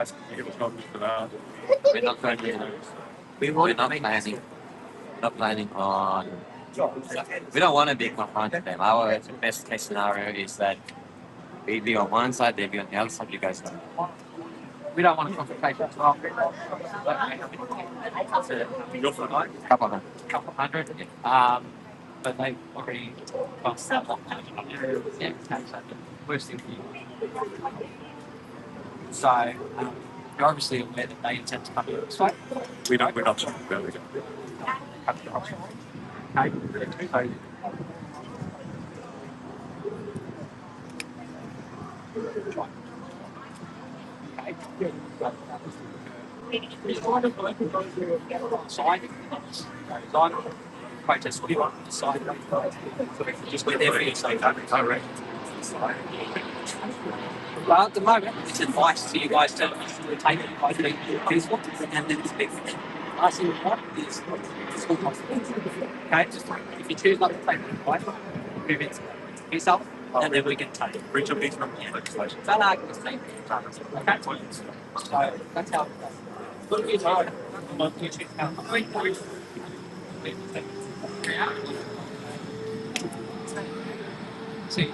We're not planning. We're not planning. Not planning on. We don't want to be confronted them. Our best case scenario is that we be on one side, they be on the other side. You guys don't. We don't want a confrontation as well. Couple hundred. Couple hundred. Yeah. But they already cost that lot. Yeah, worst thing for you. So you're obviously aware that they intend to come here this way. We're not sure where we're going. Cut the option. Okay. So, side, protest what you want the side. Just whenever you say that, correct. Well, at the moment, it's advice to you guys to take it by being peaceful and then speak. Last thing you want is full consequence. Okay, just if you choose not to take the advice, move it yourself, and then we can take it. Breach of easement legislation. That argument's taken. Okay, so that's how it goes. Look at your time. You choose how. See,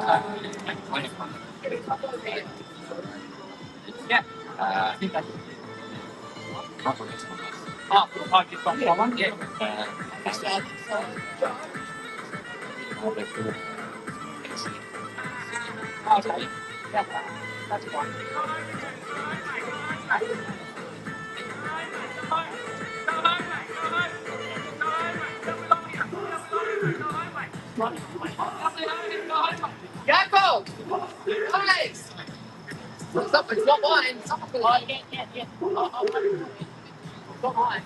yeah, I think that's oh, you've got one? Yeah. Okay. Yeah, that's fine. Jacob! Guys! It's not mine. Oh, yeah. It's not mine.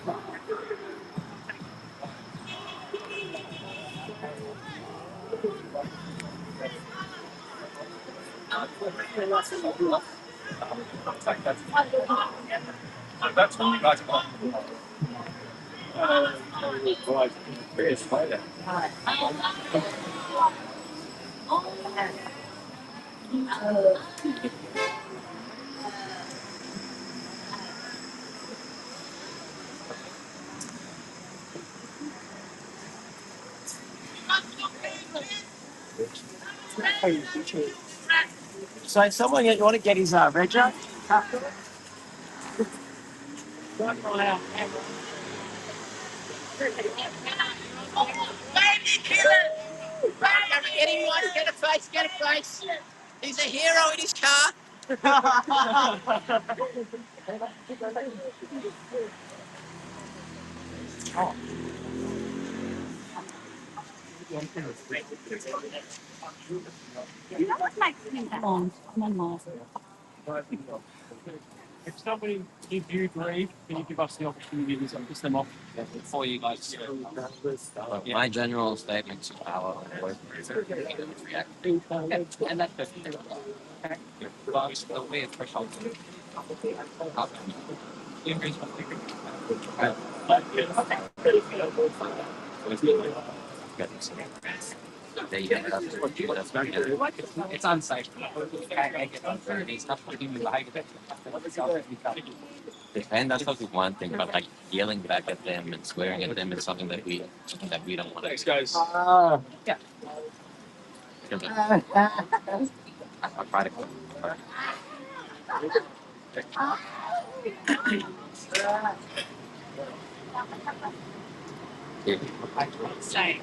That's what you guys want. So someone you want to get his rego? Baby killer! Get him one, get a face. He's a hero in his car. You know what makes me come on. If somebody gives you grief, can you give us the opportunity to piss them off before you guys? Yeah. My general statement to our work is that we don't react. And that's just okay. But the way it's threshold up to you. It's unsafe. Defend ourselves is one thing, but like yelling back at them and swearing at them is something that we don't want to. Thanks, guys. Yeah. I try to. Same.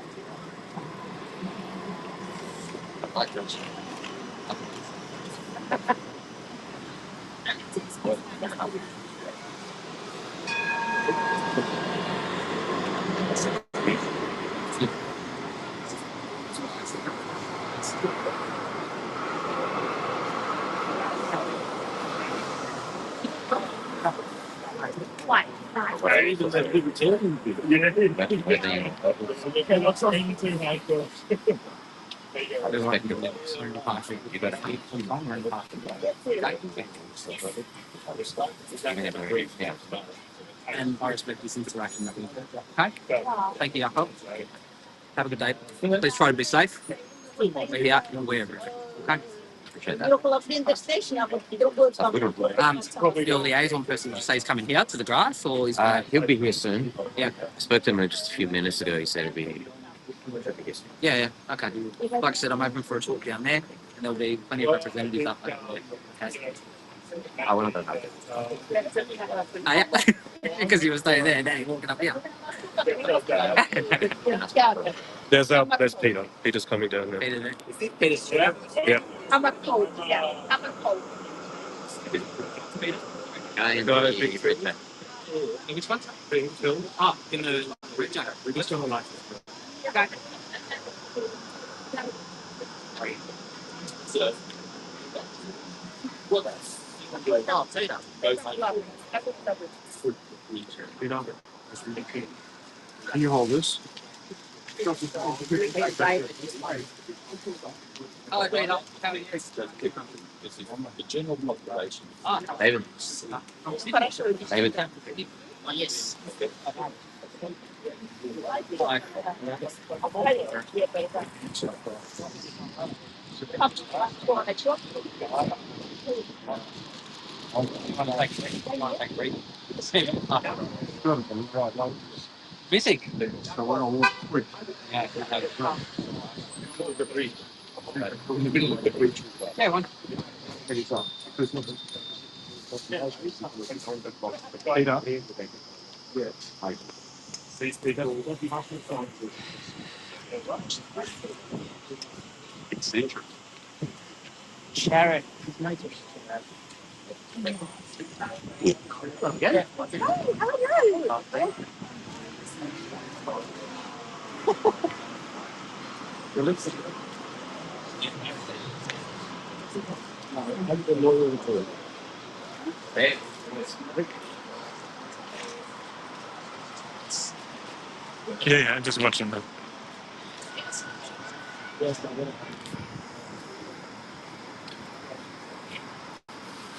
Why? And I respect this interaction that we have. Okay? Thank you, Jakob. Have a good day. Please try to be safe. We're here and we're everywhere. Okay? appreciate that. Your liaison person, did you say he's coming here to the grass, or he's He'll be here soon. Yeah. I spoke to him just a few minutes ago. He said he'll be here. Yeah, okay. Like I said, I'm open for a talk down there, and there'll be plenty of representatives up there. Okay. I will not know. Oh, yeah. Because you were staying there, now you're walking up here. There's Peter. Peter's coming down now. Peter's yeah. Yeah. I'm a cold. Yeah, I'm a cold. Which one's Being filmed. in the red jacket. We're just on the light. Okay. Oh, Peter. Peter. Can you hold this? Hello, Peter. How are you? The general population. David. David. Oh, yes. Missing. So we're on walk quick. Yeah, In the middle of the bridge. yeah, one. Peter. These people. It's interesting. Sharon. Yeah. Yeah, just watching them.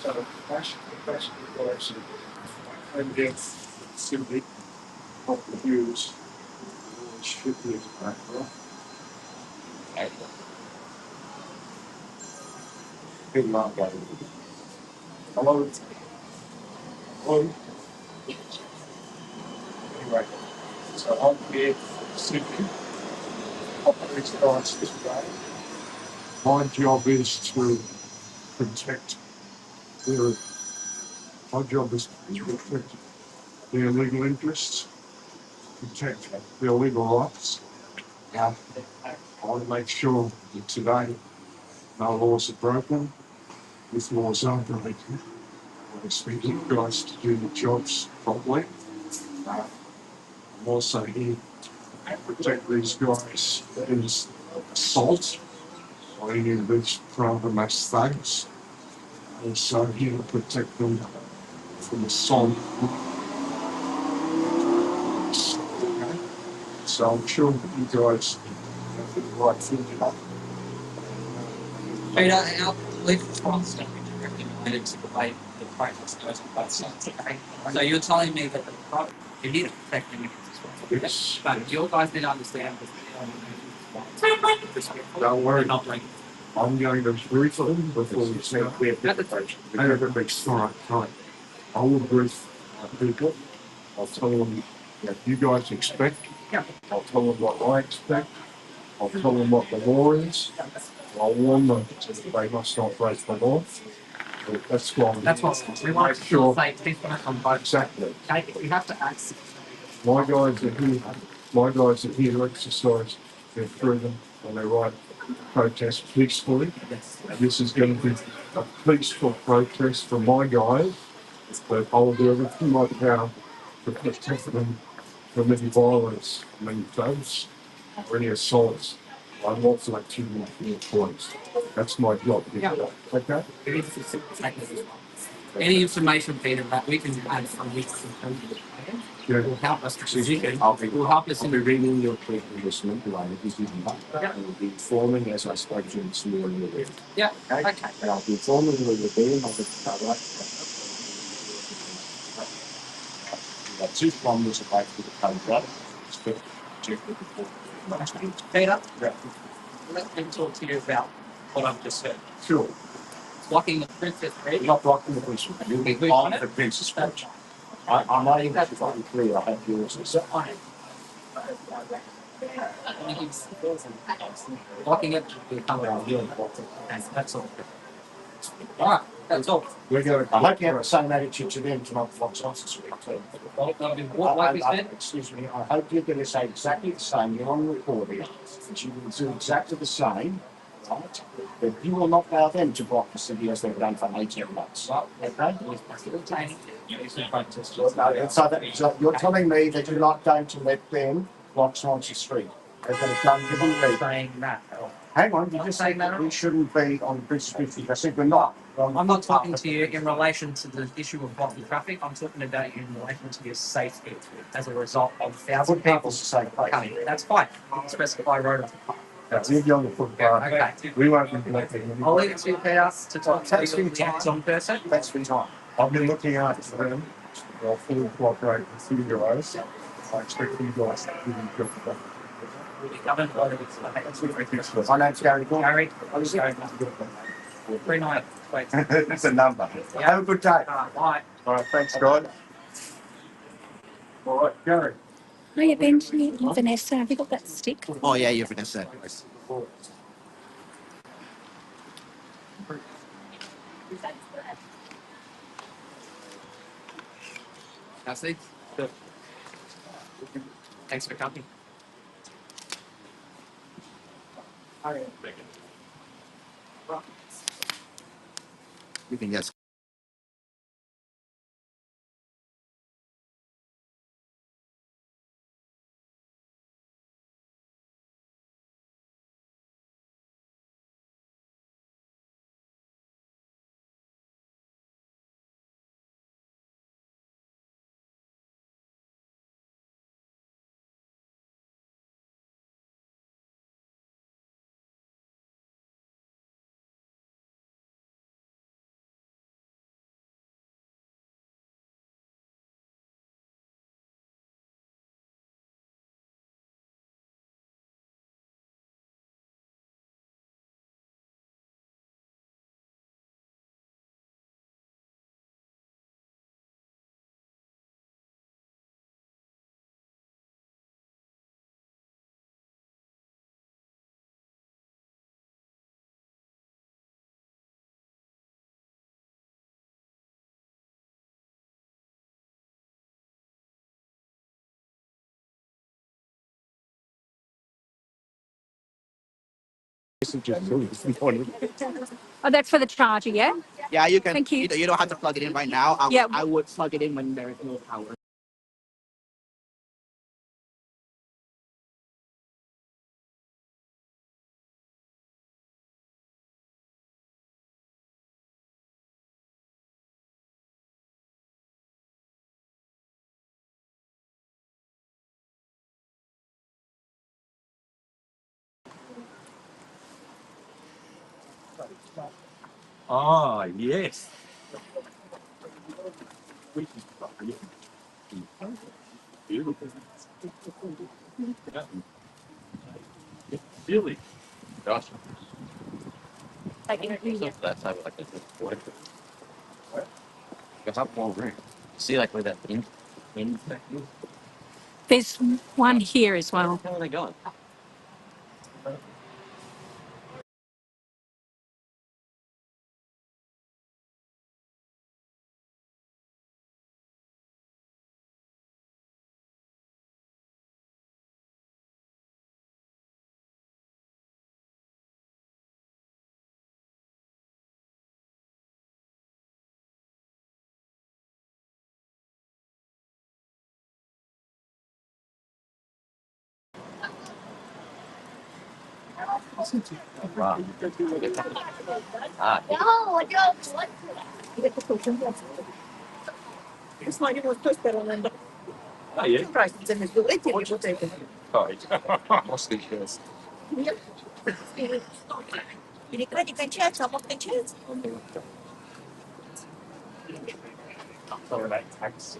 So, crash collection. And yes, simply of the views. Should be back, right? Good luck, guys. Hello. Hello. Anyway, so I'm here simply. It's nice this day. My job is to protect their. My job is to protect their legal interests, protect their legal rights. I want to make sure that today no laws are broken, if laws are broken. I expect you guys to do the jobs properly. I'm also here to protect these guys against assault or any of these private mass thugs. Also here to protect them from assault. Okay? So I'm sure that you guys have the right thing to do. Peter, our legal response is directly related to the way the protest goes on both sides. Okay? So you're telling me that you're here to protect them against this, but your guys didn't understand that. Don't worry. Not like I'm going to brief them before we start. I have a big start. I will brief people. I'll tell them what you guys expect. Yeah. I'll tell them what I expect. I'll tell them what the law is. I'll warn them that they must not break the law. That's what we want to facilitate people on both. Exactly. Okay, we have to act. My guys are here. My guys are here to exercise their freedom and their right to protest peacefully. And this is going to be a peaceful protest for my guys, but I will do everything in my power to protect them from any violence, from any thugs, or any assaults, or unlawful activity in the police. That's my job. Yeah. Okay? Any information, Peter, that we can add from this will help us decision. Will help us I'll be reading your statement this morning. I will be informing as I spoke to you this morning. Yeah. Okay. And I'll be informing you of the day of the we have 2 kilometers away from the contract. Peter, Yeah. let me talk to you about what I've just said. Sure. blocking the Princess You're Bridge. not blocking the Princess Bridge. You'll be on the Princess Bridge. I'm not even totally clear. I have yours. So I Blocking it. You come around here. That's all. All right, that's all. we're going. I hope you have the same attitude to them to not block Johnson Street too. Like we said, Excuse me. I hope you're going to say exactly the same. You're on recording. That you will do exactly the same. Right? But you will not allow them to block the city as they've done for 18 months. Okay? So you're telling me that you're not going to let them block Swansea Street as they've done every week. saying that. Hang on, you just said that we shouldn't be on Princess Street. I said we're not. I'm not talking to you in relation to the issue of blocking traffic. I'm talking about you in relation to your safety as a result of 1,000 people coming. That's fine. You can specify road. You're on the footpath. Okay. We won't be collecting. I'll leave it to you, Peter, to talk to your liaison person. That's for time. I've been looking after them. They'll fully cooperate with you guys. I expect you guys to be good. We'll be covered. My name's Gary. Gary, I'll just go. 39. Wait. It's a number. Yeah. Have a good day. Bye. All right, thanks, God. All right, Gary. Hiya, Benji and Vanessa. Have you got that stick? Oh yeah, you're Vanessa. Cassie. Thanks for coming. You can just. Oh, that's for the charger, yeah? Yeah, you can. Thank you. You don't have to plug it in right now. Yeah. I would plug it in when there is no power. Ah, yes. Beautiful. Yeah. Really? Gosh. That's how I like it. You have more room. See, like where that in thing is? There's one here as well. Where are they going? Wow. Ah, Ah, yeah. Right. What's the case? Some of that tax.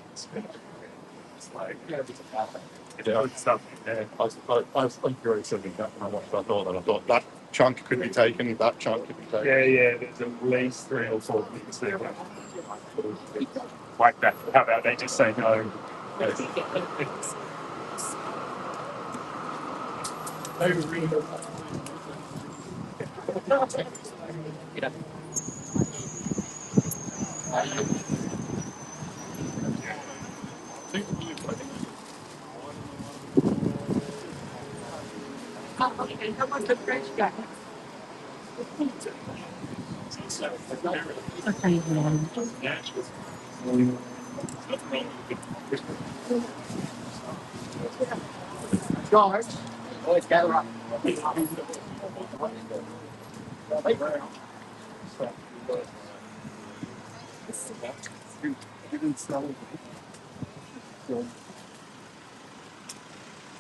It's like, it's stuff. Yeah, I was uncurious of that. I watched. I thought, and I thought that chunk could be taken, that chunk could be taken. Yeah, there's at least 3 or 4 things there. Like that. How about they just say no? Guys, always gather up.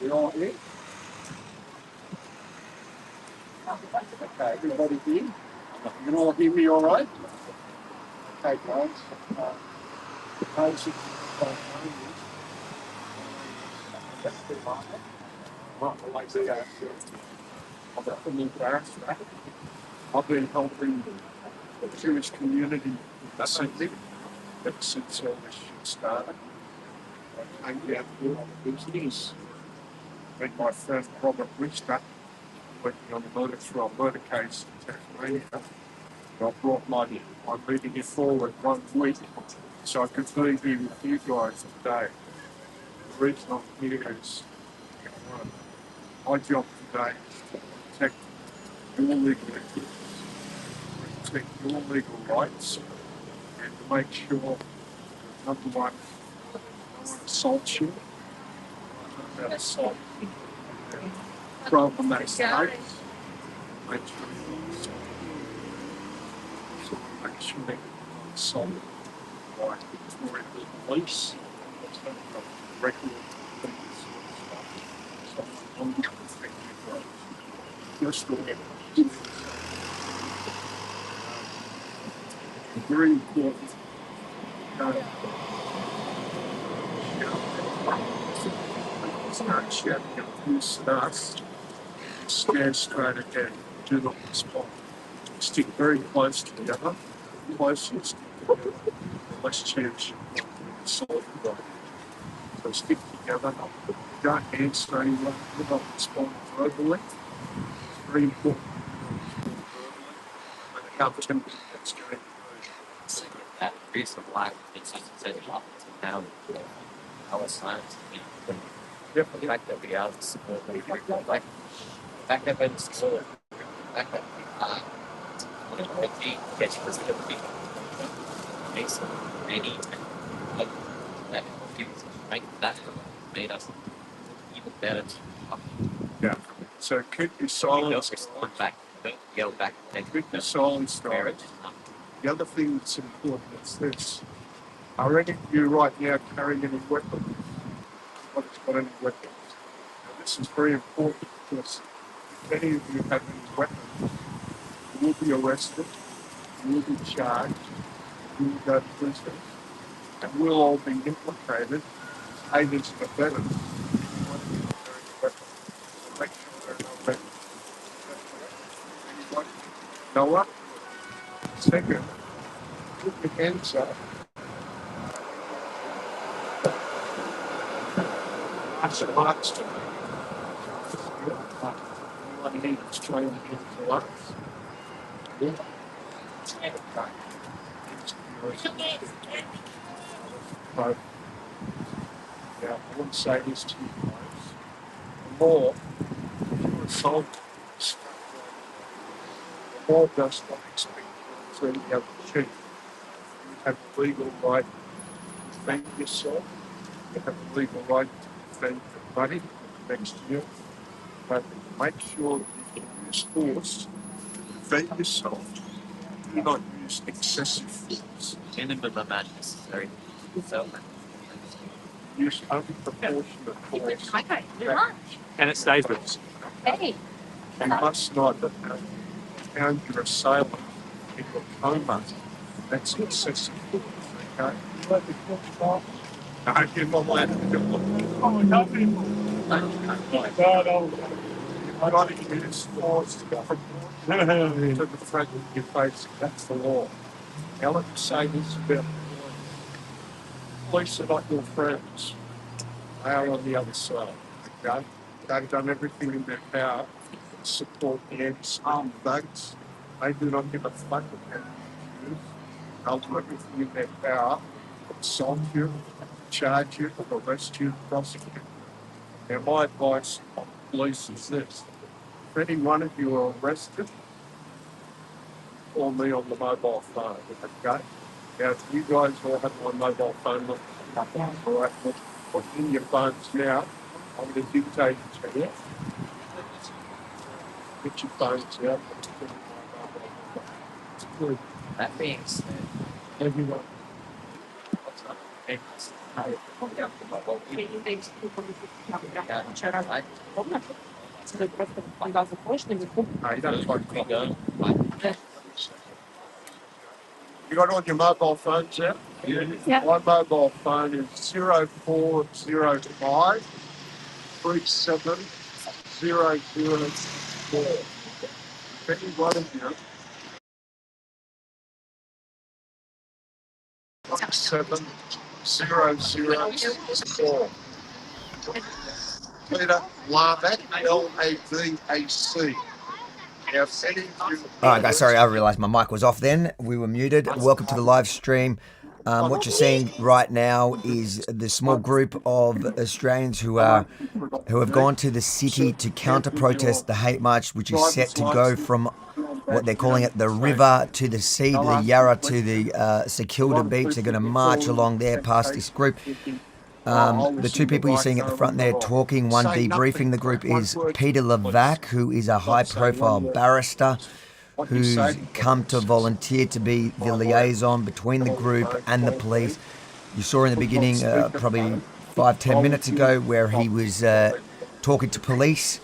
You all here? Okay, everybody here? You can all hear me all right? Okay, guys. Basically, I've been helping the Jewish community in Sydney ever since all this shit started. I came down here on the business. Met my friend Robert Wister, working on the murder case in Tasmania. I brought my meeting forward 1 week so I could be here with you guys today. The reason I'm here is my job today is to protect your legal interests, protect your legal rights, and to make sure that number one, no one assaults you, that assault problematic states, make sure you're not assaulted. So make sure that you're not assaulted by Victoria Police, record things, so I'm going to protect you guys. Just remember, very important. Start shouting at who starts, stand straight ahead, do not respond. Stick very close together. The closer you stick together, the less chance you've got to assault you. So stick together. Don't answer anyone, do not respond verbally. It's very important. When it comes to that's going That piece of life, it's just set it up now. Our science, the fact that we are like the fact that we're still, the fact that we are, gets positivity, makes any like that gives make that made us even better. Yeah. So keep your Don't silence. respond back, don't yell back, and Keep your silence, guys. The other thing that's important is this. Are any of you right now carrying any weapons? Nobody's got any weapons. Now, this is very important because if any of you have any weapons, you will be arrested, you will be charged, you will go to prison, and we'll all be implicated as agents and abettors. Anyone who's carrying a weapon. So make sure there are no weapons. Anybody? Noah? Second, put your hands up. Martial arts to me. Anyone here that's trained in martial arts? Yeah. Okay. So, yeah, I want to say this to you guys. The law, if you're assaulted, the law does not expect you to any other cheat. You have a legal right to defend yourself. You have a legal right to defend your buddy next to you. But make sure that you can use force to defend yourself. Do not use excessive force. Minimum amount necessary. So Use unproportionate force. And it stays with us. Hey. You must not pound your assailant in your coma. That's excessive force, okay? No, you're not allowed to do it. Oh, no, people. You've got to use force to proportion. to the front of your face. That's the law. Now let me say this about police are not your friends. They are on the other side. Okay? They've done everything in their power to support the anti-armed thugs. They do not give a fuck about you. They'll do everything in their power to assault you, charge you, arrest you, prosecute you. Now my advice to the police is this. If any one of you are arrested, call me on the mobile phone, okay? Now, if you guys all have my mobile phone, all right, put in your phones now. I'm going to dictate it to you. Get your phones out. That being said, Everyone. No, you don't like we go. You got all your mobile phones out? Yeah. My mobile phone is 0405 37004. If any one of you 37004. Peter Larvac, LAVAC. Now, sending you. All right, guys, sorry, I realised my mic was off then. We were muted. Welcome to the live stream. What you're seeing right now is the small group of Australians who have gone to the city to counter-protest the hate march, which is set to go from what they're calling it, the river to the sea, the Yarra to the Secilda beach. They're going to march along there past this group. The two people you're seeing at the front there talking, one debriefing the group, is Peter Lavac, who is a high-profile barrister who's come to volunteer to be the liaison between the group and the police. You saw in the beginning, probably 5-10 minutes ago, where he was talking to police,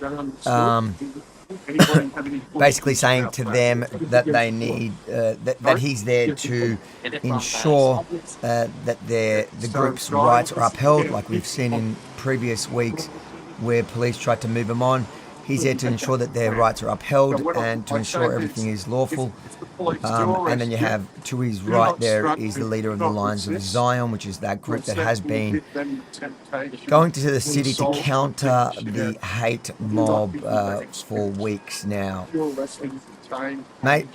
basically saying to them that they need that he's there to ensure that the group's rights are upheld, like we've seen in previous weeks where police tried to move him on. He's there to ensure that their rights are upheld and to ensure everything is lawful. And then you have, to his right there, is the leader of the Lions of Zion, which is that group that has been going to the city to counter the hate mob for weeks now. Mate,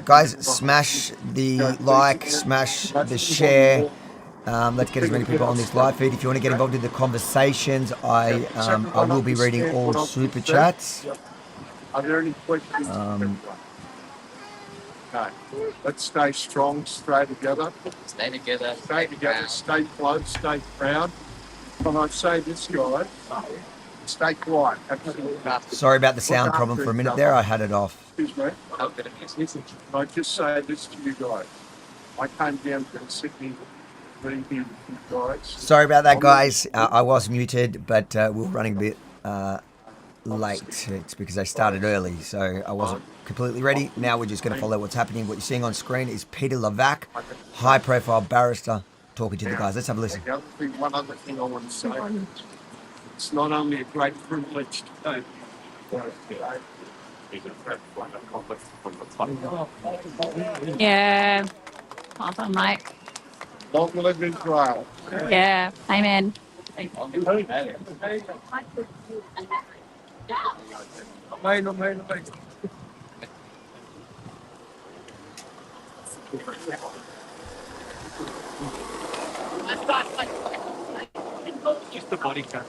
guys, smash the like, smash the share. Let's get as many people on this live feed. If you want to get involved in the conversations, I will be reading all super chats. Are there any questions? No. Let's stay strong, stay together. Stay together. Stay together, stay close, stay proud. When I say this, guys, stay quiet. Absolutely nothing. Sorry about the sound problem for a minute there. I had it off. Excuse me. I just say this to you guys. I came down from Sydney. Sorry about that, guys. I was muted, but we were running a bit late. It's because I started early, so I wasn't completely ready. Now we're just going to follow what's happening. What you're seeing on screen is Peter Lavac, high-profile barrister, talking to the guys. Let's have a listen. One other thing I want to say. It's not only a great privilege to Yeah. Hold on, mate. Long live Israel. Yeah. Amen. Just the body count.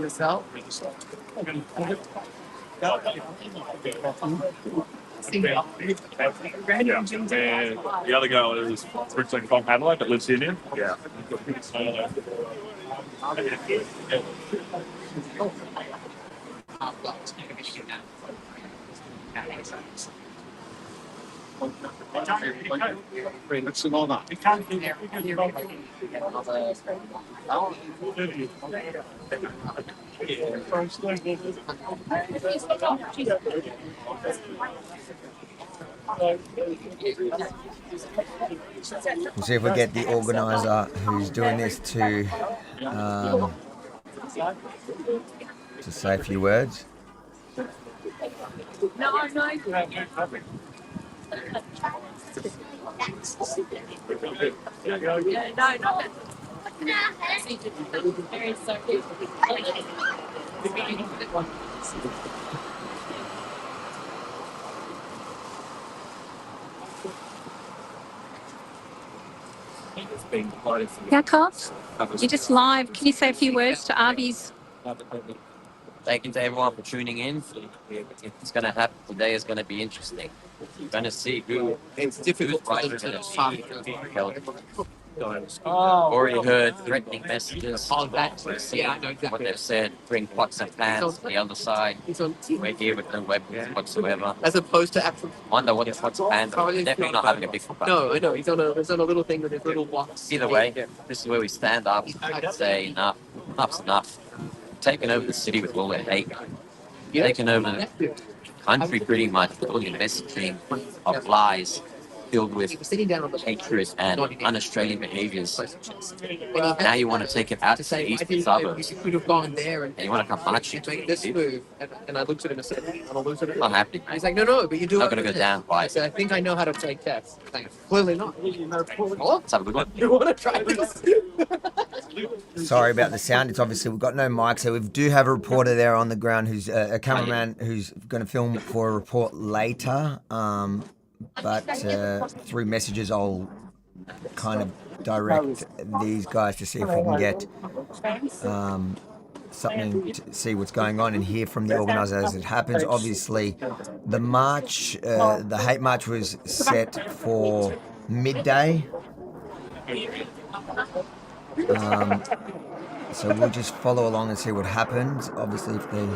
Yourself. Yeah. And the other girl is originally from Adelaide but lives here now. Yeah. It's an honour. We'll see if we get the organizer who's doing this to say a few words. No. Yeah, Carl? You're just live. Can you say a few words to Arby's? Thank you to everyone for tuning in. It's going to happen today. Is going to be interesting. You're going to see who's right to be held. Already heard threatening messages. What they've said, bring pots and pans to the other side. We're here with no weapons whatsoever. As opposed to actual. Wonder what the pots and pans are. Definitely not having a big fight. No, I know. He's on a little thing with his little box. Either way, this is where we stand up and say enough. Enough's enough. Taking over the city with all their hate. Taking over the country pretty much with all your messaging of lies filled with hatred and un-Australian behaviours. Now you want to take it out to the eastern suburbs. You could have gone there and you want to come marching. make this move. And I looked at him and said, I'm going to lose it. Not happening. He's like, no, but you do it. Not going to go down. Why? I said, I think I know how to take tests. Like, clearly not. Let's have a good one. You want to try this? Sorry about the sound. It's obviously we've got no mic, so we do have a reporter there on the ground who's a cameraman who's going to film for a report later. But through messages, I'll kind of direct these guys to see if we can get something to see what's going on and hear from the organisers as it happens. Obviously, the march, the hate march was set for midday. So we'll just follow along and see what happens. Obviously, if they...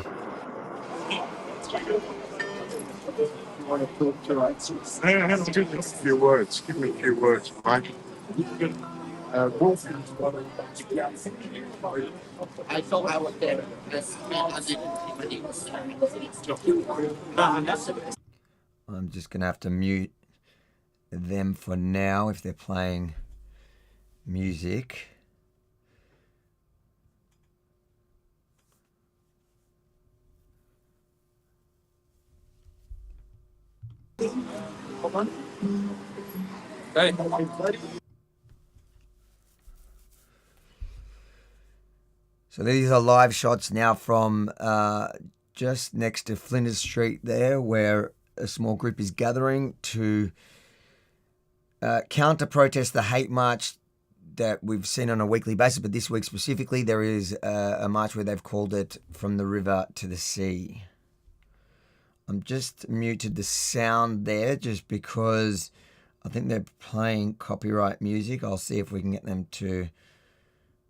Give me a few words. Give me a few words, mate. I thought I was there. I'm just going to have to mute them for now if they're playing music. Hey. So these are live shots now from just next to Flinders Street there, where a small group is gathering to counter-protest the hate march that we've seen on a weekly basis. But this week specifically, there is a march where they've called it From the River to the Sea. I'm just muted the sound there just because I think they're playing copyright music. I'll see if we can get them to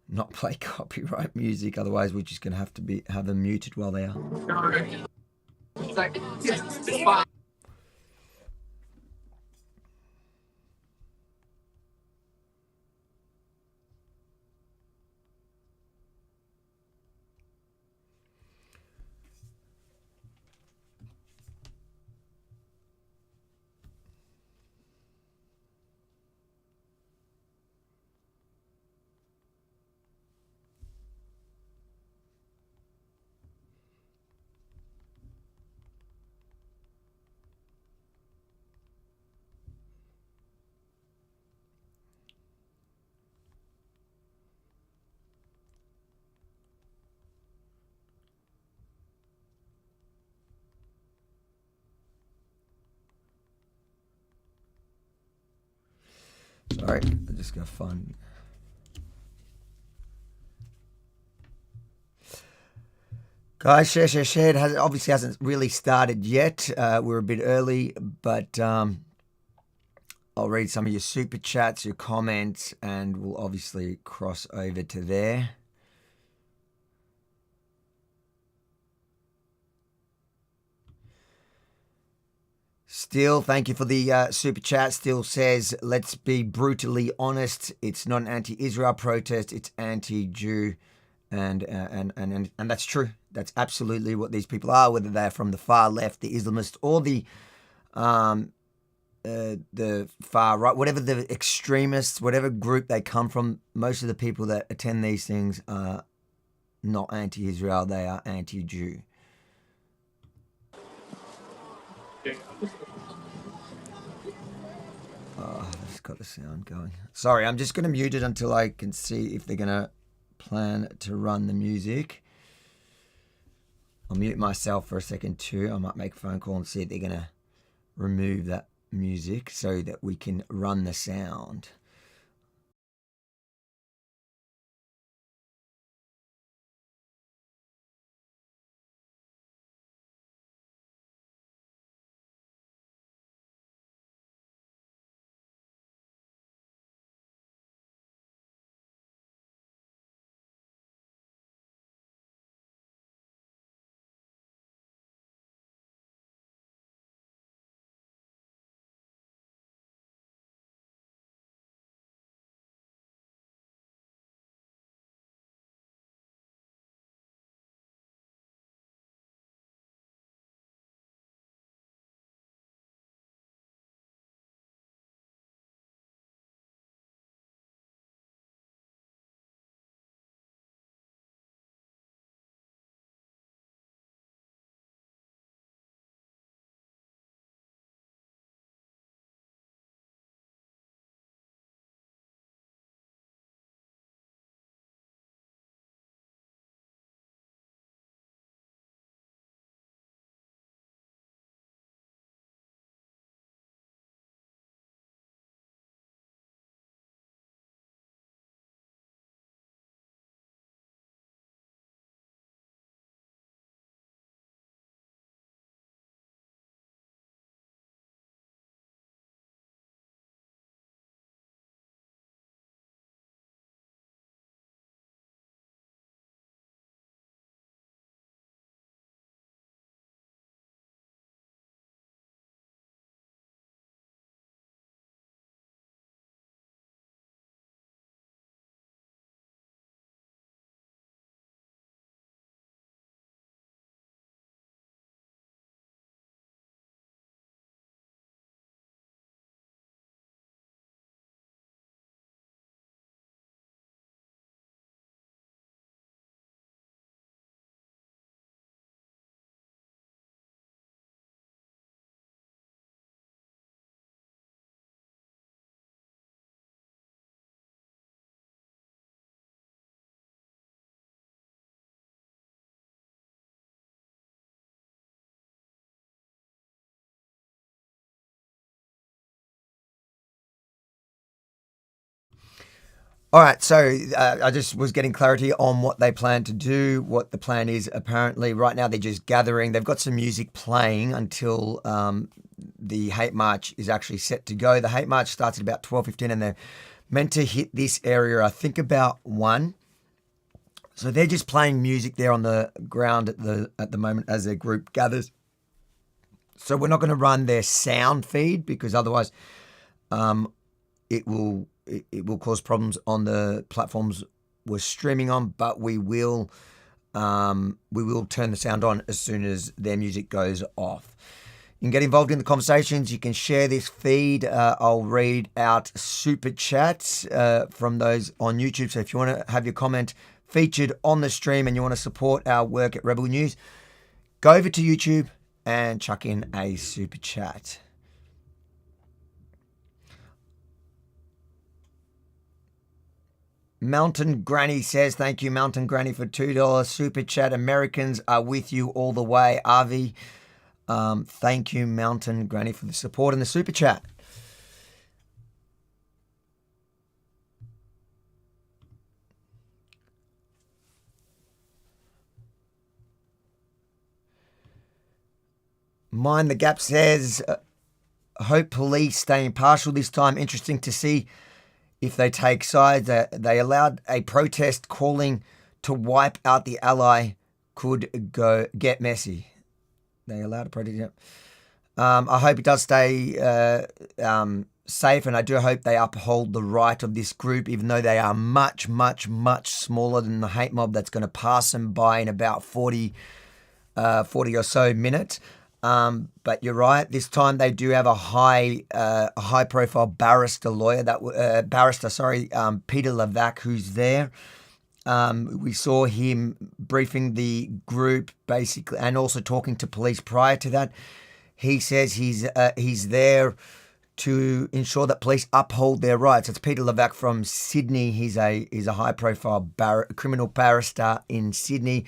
not play copyright music. Otherwise, we're just going to have them muted while they are. Sorry, I just got fun. Guys, share obviously hasn't really started yet. We're a bit early, but I'll read some of your super chats, your comments, and we'll obviously cross over to there. Still, thank you for the super chat. Still says, let's be brutally honest. It's not an anti-Israel protest. It's anti-Jew. And that's true. That's absolutely what these people are, whether they're from the far left, the Islamist, or the far right, whatever the extremists, whatever group they come from. Most of the people that attend these things are not anti-Israel. They are anti-Jew. Oh, I've just got the sound going. Sorry, I'm just going to mute it until I can see if they're going to plan to run the music. I'll mute myself for a second too. I might make a phone call and see if they're going to remove that music so that we can run the sound. All right, so I just was getting clarity on what they plan to do, what the plan is. Apparently, right now they're just gathering. They've got some music playing until the hate march is actually set to go. The hate march starts at about 12:15, and they're meant to hit this area, I think, about 1. So they're just playing music there on the ground at the moment as their group gathers. So we're not going to run their sound feed because otherwise it will cause problems on the platforms we're streaming on, but we will turn the sound on as soon as their music goes off. You can get involved in the conversations. You can share this feed. I'll read out super chats from those on YouTube. So if you want to have your comment featured on the stream and you want to support our work at Rebel News, go over to YouTube and chuck in a super chat. Mountain Granny says, thank you, Mountain Granny, for $2 super chat. Americans are with you all the way. Avi, thank you, Mountain Granny, for the support and the super chat. Mind the Gap says, hope police stay impartial this time. Interesting to see if they take sides. They allowed a protest calling to wipe out the ally could get messy. They allowed a protest. Yep. I hope it does stay safe, and I do hope they uphold the right of this group, even though they are much, much, much smaller than the hate mob that's going to pass them by in about 40 or so minutes. But you're right. This time they do have a high-profile barrister, Peter Levac, who's there. We saw him briefing the group basically, and also talking to police prior to that. He says he's there to ensure that police uphold their rights. It's Peter Levac from Sydney. He's a high-profile criminal barrister in Sydney.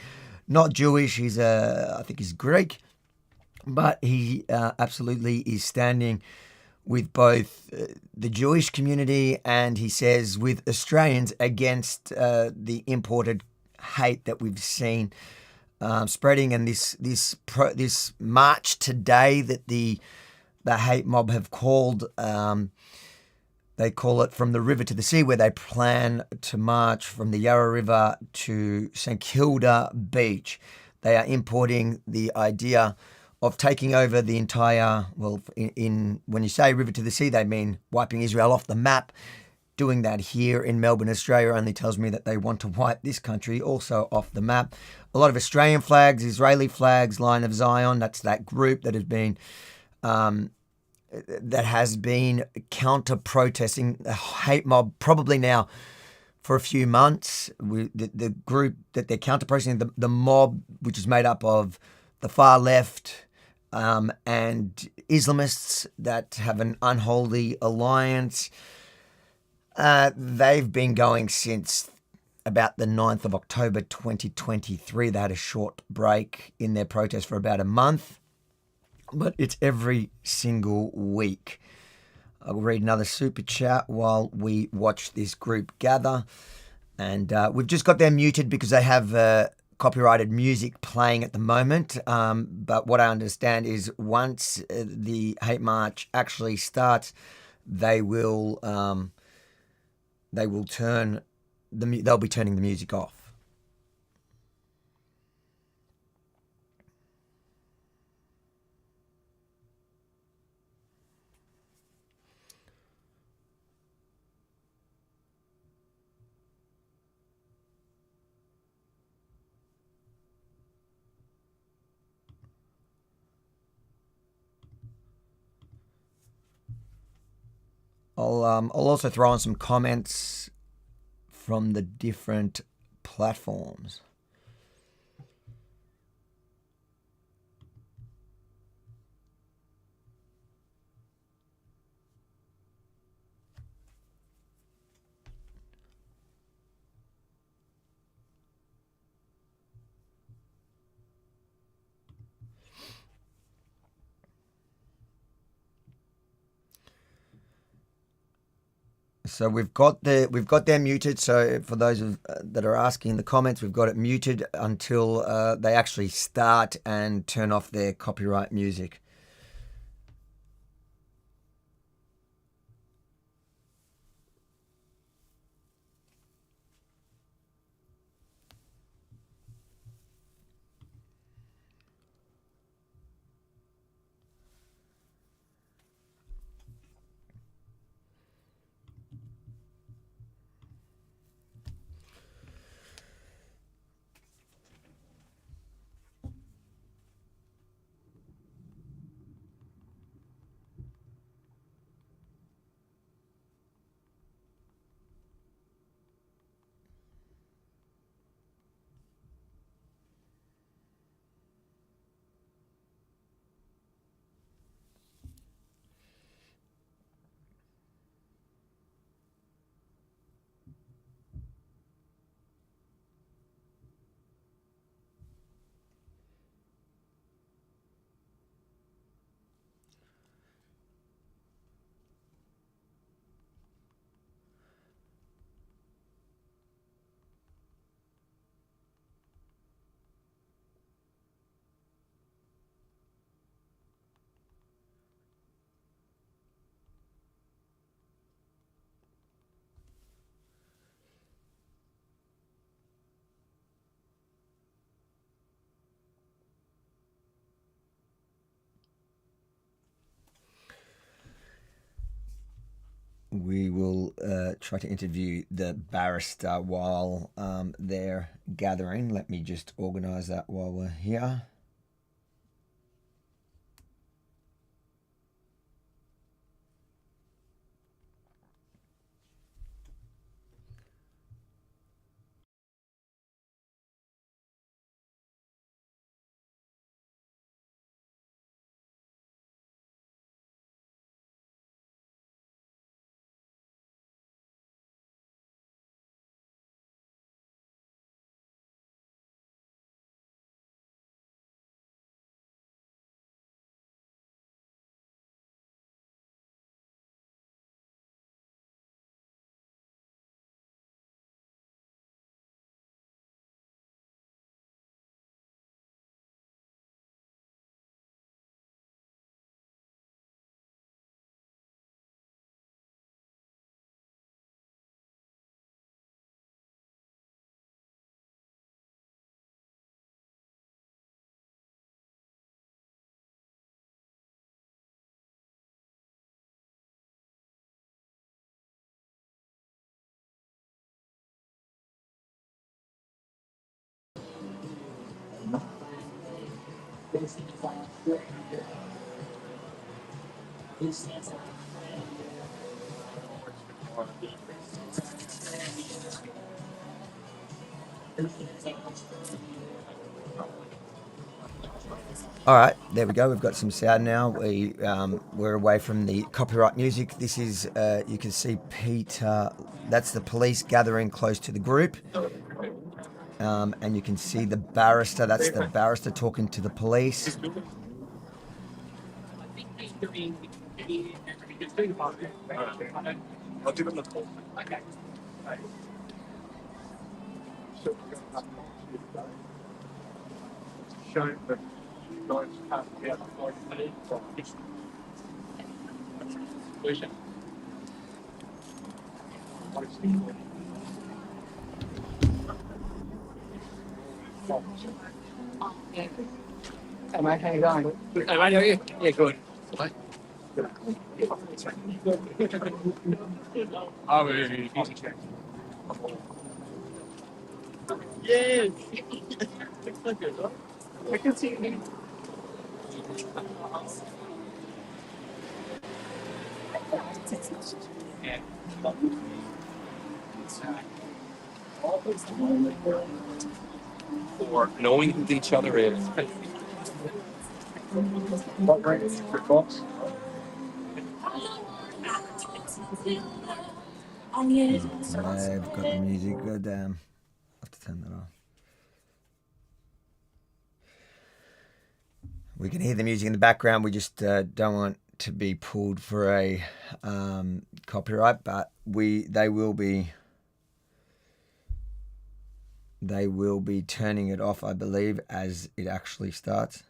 Not Jewish. I think he's Greek. But he absolutely is standing with both the Jewish community and, he says, with Australians against the imported hate that we've seen spreading. And this march today that the hate mob have called, they call it From the River to the Sea, where they plan to march from the Yarra River to St Kilda Beach. They are importing the idea of taking over the entire, well, when you say river to the sea, they mean wiping Israel off the map. Doing that here in Melbourne, Australia, only tells me that they want to wipe this country also off the map. A lot of Australian flags, Israeli flags, Line of Zion, that's that group that has been counter-protesting the hate mob probably now for a few months. The group that they're counter-protesting, the mob, which is made up of the far left, and Islamists that have an unholy alliance. They've been going since about the 9th of October 2023. They had a short break in their protest for about a month, but it's every single week. I'll read another super chat while we watch this group gather. And we've just got them muted because they have copyrighted music playing at the moment, but what I understand is once the hate march actually starts, they'll be turning the music off. I'll also throw on some comments from the different platforms. So we've got them muted. So for those that are asking in the comments, we've got it muted until they actually start and turn off their copyright music. we will try to interview the barrister while they're gathering. Let me just organise that while we're here. All right, there we go. We've got some sound now. We're away from the copyright music. This is, you can see Peter, that's the police gathering close to the group. And you can see the barrister, that's the barrister talking to the police. I'll give him the call. Okay. Showing that you guys can't get Solution. Hey mate, how you going? Hey, mate, how are you? Yeah, good. Oh, really? Yeah. I can see you. Yeah. Or knowing who each other is. what rate is the box? I've got the music. Goddamn. I have to turn that off. We can hear the music in the background. We just don't want to be pulled for a copyright, but they will be turning it off, I believe, as it actually starts.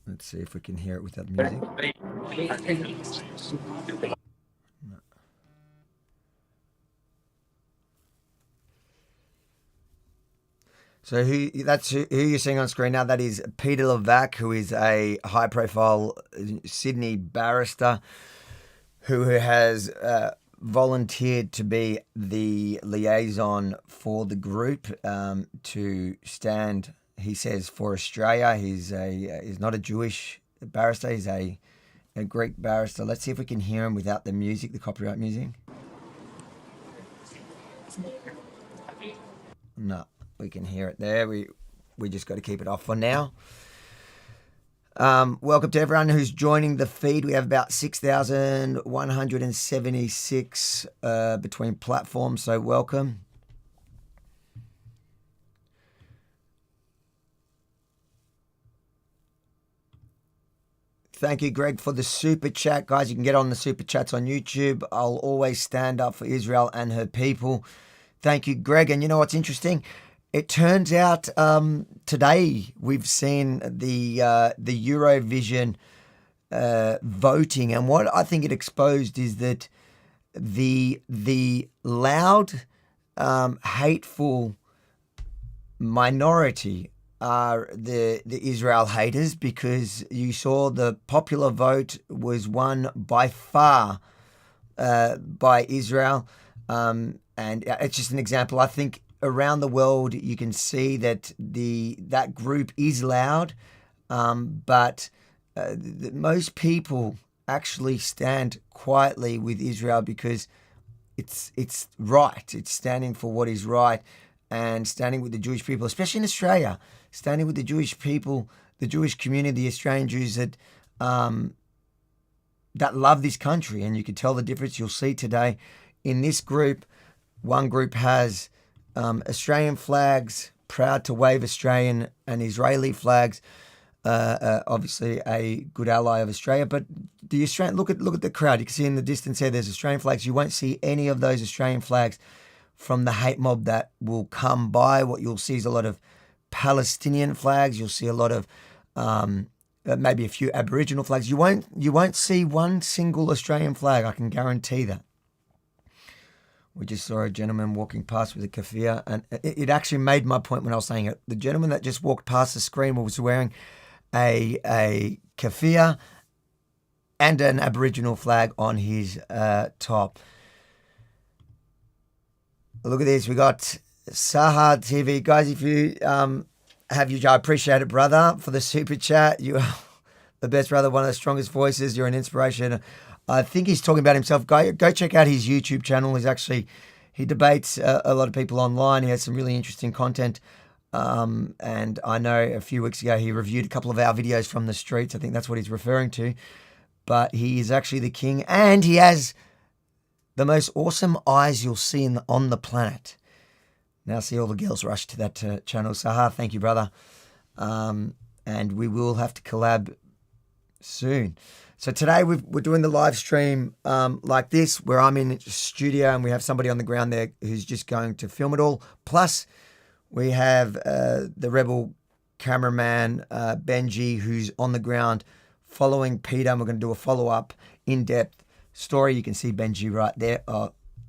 Let's see if we can hear it without music. No. So who you're seeing on screen now, that is Peter Levac, who is a high-profile Sydney barrister who has volunteered to be the liaison for the group to stand, he says, for Australia. He's not a Jewish barrister, he's a Greek barrister. Let's see if we can hear him without the music, the copyright music. No, we can hear it there. We just got to keep it off for now. Welcome to everyone who's joining the feed. We have about 6,176 between platforms, so welcome. Thank you, Greg, for the super chat. Guys, you can get on the super chats on YouTube. I'll always stand up for Israel and her people. Thank you, Greg. And you know what's interesting? It turns out today we've seen the Eurovision voting, and what I think it exposed is that the loud, hateful minority are the Israel haters, because you saw the popular vote was won by far by Israel, and it's just an example. I think around the world you can see that that group is loud, but most people actually stand quietly with Israel because it's right. It's standing for what is right, and standing with the Jewish people, especially in Australia, standing with the Jewish people, the Jewish community, the Australian Jews that love this country. And you can tell the difference. You'll see today in this group, one group has Australian flags, proud to wave Australian and Israeli flags. Obviously a good ally of Australia, but the Australian, look at the crowd. You can see in the distance there's Australian flags. You won't see any of those Australian flags from the hate mob that will come by. What you'll see is a lot of Palestinian flags. You'll see a lot of maybe a few Aboriginal flags. You won't see one single Australian flag. I can guarantee that. We just saw a gentleman walking past with a keffiyeh, and it actually made my point when I was saying it. The gentleman that just walked past the screen was wearing a keffiyeh and an Aboriginal flag on his top. Look at this. We got Sahar TV. Guys, if you have you, I appreciate it, brother, for the super chat. You are the best, brother, one of the strongest voices. You're an inspiration. I think he's talking about himself. Go check out his YouTube channel. He debates a lot of people online. He has some really interesting content. And I know a few weeks ago he reviewed a couple of our videos from the streets. I think that's what he's referring to. But he is actually the king, and he has the most awesome eyes you'll see on the planet. Now see all the girls rush to that channel. Sahar, thank you, brother. And we will have to collab soon. So today we're doing the live stream like this, where I'm in a studio and we have somebody on the ground there who's just going to film it all. Plus, we have the rebel cameraman, Benji, who's on the ground following Peter. And we're going to do a follow-up, in-depth story. You can see Benji right there.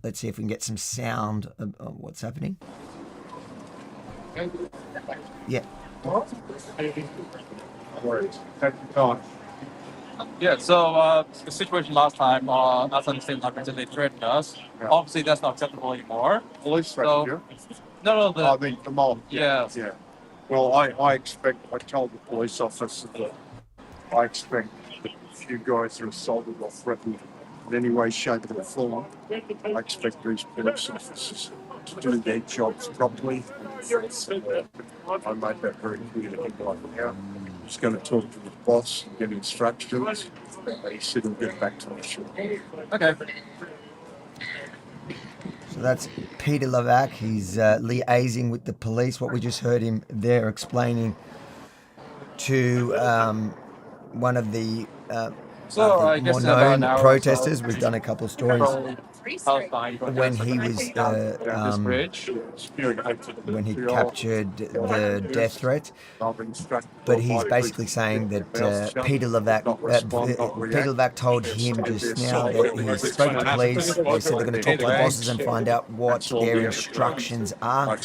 Let's see if we can get some sound of what's happening. Yeah. Yeah, so the situation last time, as I understand, they threatened us. Yeah. Obviously, that's not acceptable anymore. Police threatened you? No, The mob. yeah. Yeah. Well, I told the police officer that I expect that if you guys are assaulted or threatened in any way, shape or form, I expect these police officers to do their jobs properly. I made that very clear to him right now. I'm just going to talk to the boss and get instructions. And he said he'll get back to me shortly. Okay. So that's Peter Levac. He's liaising with the police. What we just heard him there explaining to one of the I guess more about an known hour protesters. or so. We've done a couple of stories when he was this bridge. when he captured the death threat. But he's basically saying that Peter Levac told him just now that he spoke to the police. They said they're going to talk to the bosses and find out what their instructions are.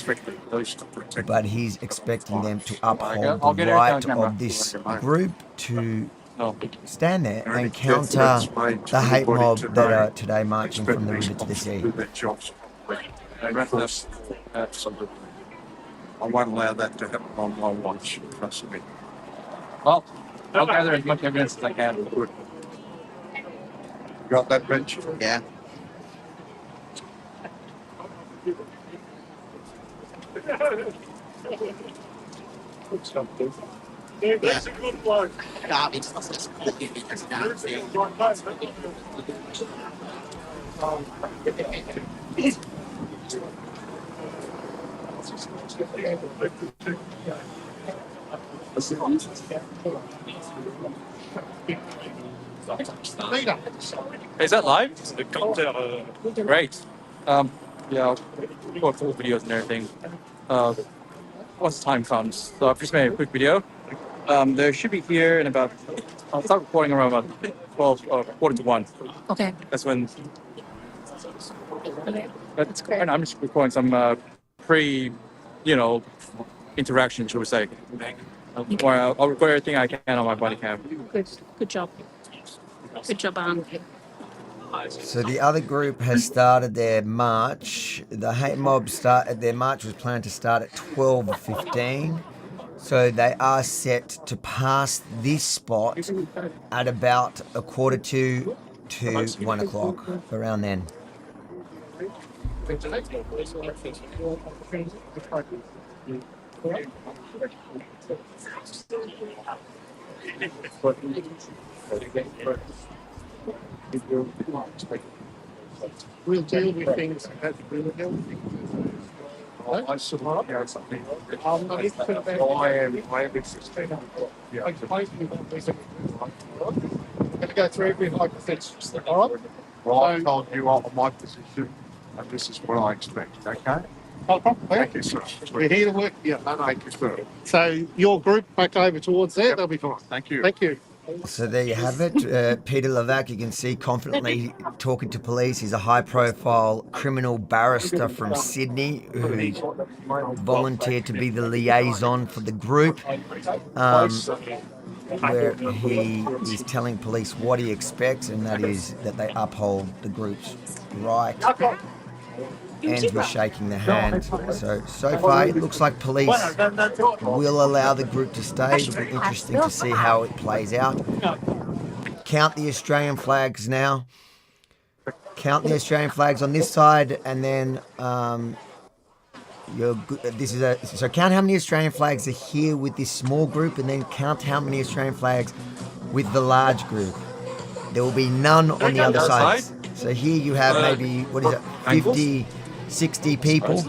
But he's expecting them to uphold the right of this group to stand there and counter the hate mob that are today marching from the river to the sea. Absolutely. I won't allow that to happen on my watch, trust me. Well, I'll gather as much evidence as I can. Good. Got that, bench? Yeah. That's a good bloke. Is that live? Great. Yeah, I'll go full videos and everything. Once the time comes. So I've just made a quick video. They should be here in about. I'll start recording around about 12, quarter to 1. Okay. That's when. That's great. I'm just recording some pre, interaction, should we say? Where I'll record everything I can on my body cam. Good job. Good job, Arn. So the other group has started their march. The hate mob their march was planned to start at 12:15. So they are set to pass this spot at about 12:45 to 1 o'clock, around then. We'll deal with things as we will deal with things. I support something. I am interested. Yeah. I'm going to go through every hypothesis. All right? Well, I've told you all my position, and this is what I expect, okay? No problem. Thank you, sir. We're here to work. Yeah, no, thank you, sir. So your group back over towards there, they'll be fine. Thank you. Thank you. So there you have it. Peter Levac, you can see confidently talking to police. He's a high-profile criminal barrister from Sydney who volunteered to be the liaison for the group, where he is telling police what he expects, and that is that they uphold the group's right. Ends with shaking the hand. So far, it looks like police will allow the group to stay. It'll be interesting to see how it plays out. Count the Australian flags now. Count the Australian flags on this side, and then so count how many Australian flags are here with this small group, and then count how many Australian flags with the large group. There will be none on the other side. So here you have maybe 50, 60 people,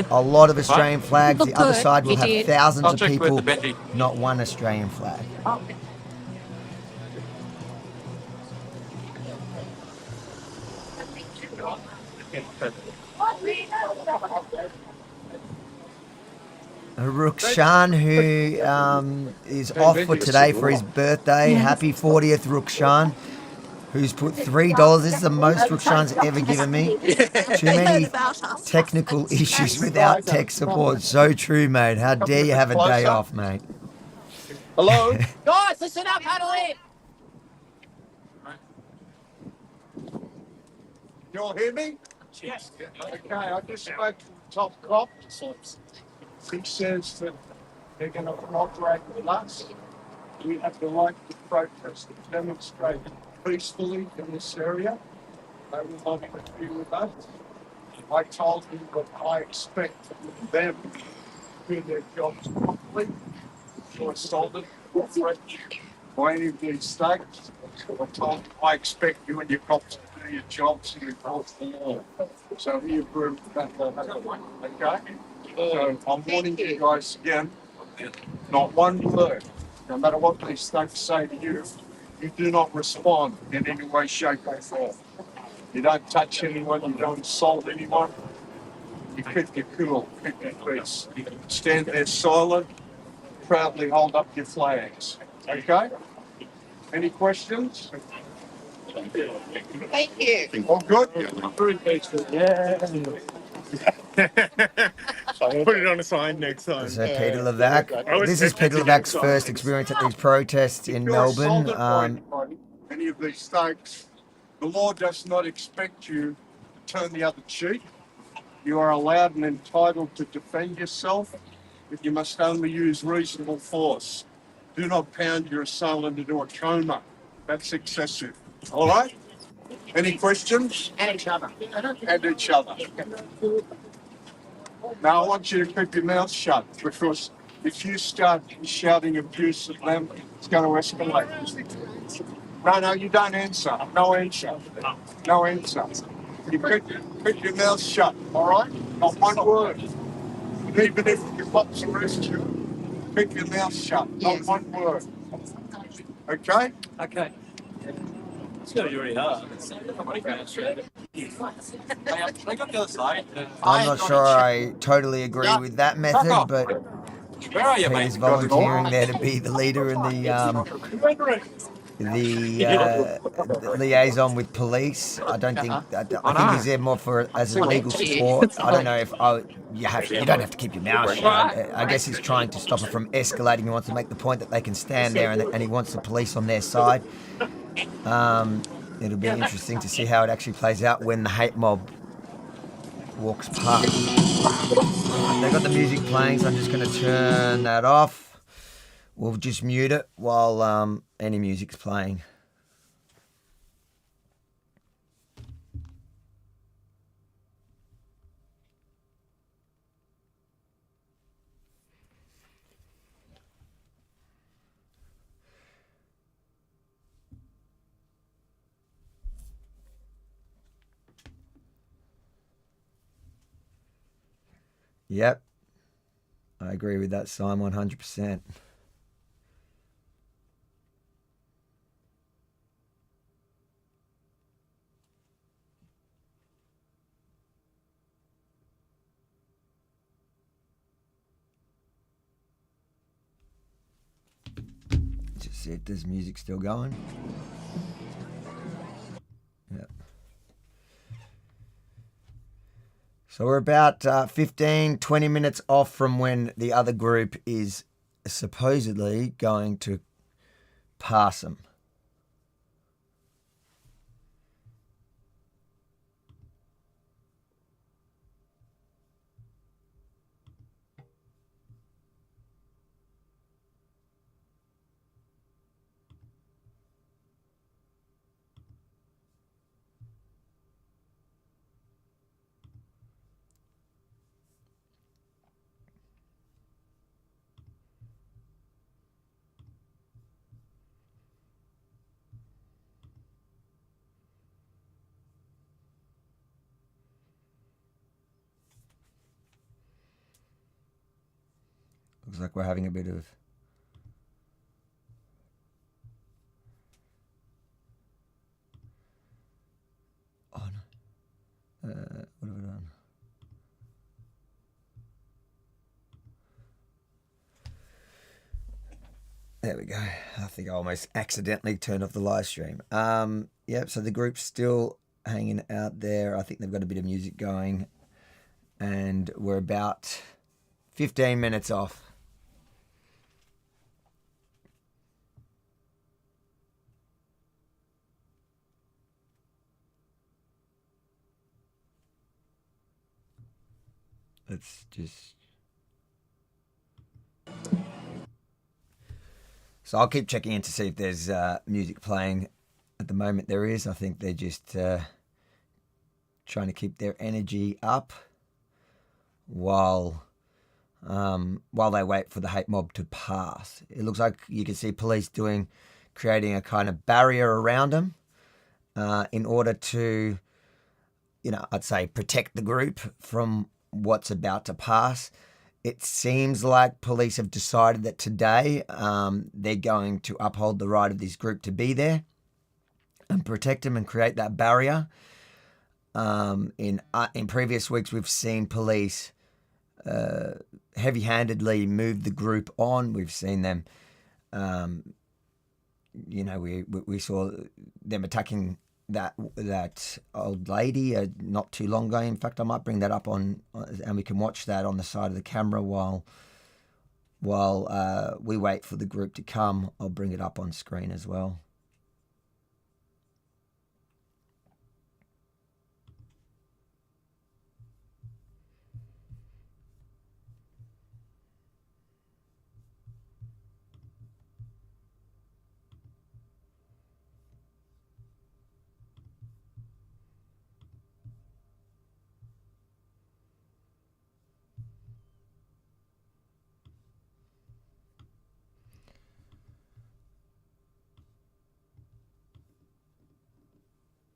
a lot of Australian flags. The other side will have thousands of people, not one Australian flag. Rukshan, who is off for today for his birthday. Happy 40th, Rukshan. Who's put $3. This is the most Rukshan's ever given me. Too many technical issues without tech support. So true, mate. How dare you have a day off, mate? Hello? Guys, listen up, huddle in. You all hear me? Yes. Okay, I just spoke to the top cop. He says that they're going to cooperate with us. We have the right to protest and demonstrate peacefully in this area. They will not interfere with us. I told him that I expect them to do their jobs properly. Or assaulted or threatened by any of these states. I told him I expect you and your cops to do your jobs and enforce the law. So he approved that. Okay? So I'm warning you guys again, not one word, no matter what these states say to you, you do not respond in any way, shape or form. You don't touch anyone, you don't assault anyone, you keep your cool, keep your peace. Stand there silent, proudly hold up your flags. Okay? Any questions? Thank you. All good? Yeah. Put it on a sign next time. So Peter Levac. This is Peter Levac's first experience at these protests in Melbourne. Any of these states, the law does not expect you to turn the other cheek. You are allowed and entitled to defend yourself, but you must only use reasonable force. Do not pound your assailant into a coma. That's excessive. All right? Any questions? And each other. And each other. Now, I want you to keep your mouth shut, because if you start shouting abuse at them, it's going to escalate. No, you don't answer. No answer. No answer. You keep your mouth shut, all right? Not one word. And even if the cops arrest you, keep your mouth shut. Yes. Not one word. Okay? Okay. You already are. They got the other side. I'm not sure I totally agree with that method, but Where are you, Peter's mate? volunteering there to be the leader and the liaison with police. I don't think. I think he's there more for as a legal support. I don't know if you don't have to keep your mouth shut. I guess he's trying to stop it from escalating. He wants to make the point that they can stand there and he wants the police on their side. It'll be interesting to see how it actually plays out when the hate mob walks past. They've got the music playing, so I'm just going to turn that off. We'll just mute it while any music's playing. Yep. I agree with that, Simon, 100%. Just see if there's music still going. Yep. So we're about 15, 20 minutes off from when the other group is supposedly going to pass them. Looks like we're having a bit of what have I done? There we go. I think I almost accidentally turned off the live stream. Yep, so the group's still hanging out there. I think they've got a bit of music going. And we're about 15 minutes off. Let's just... So I'll keep checking in to see if there's music playing. At the moment there is. I think they're just trying to keep their energy up while they wait for the hate mob to pass. It looks like you can see police creating a kind of barrier around them in order to, I'd say protect the group from what's about to pass. It seems like police have decided that today they're going to uphold the right of this group to be there and protect them and create that barrier. In previous weeks, we've seen police heavy-handedly move the group on. We've seen them, we saw them attacking that old lady not too long ago. In fact, I might bring that up and we can watch that on the side of the camera while we wait for the group to come. I'll bring it up on screen as well.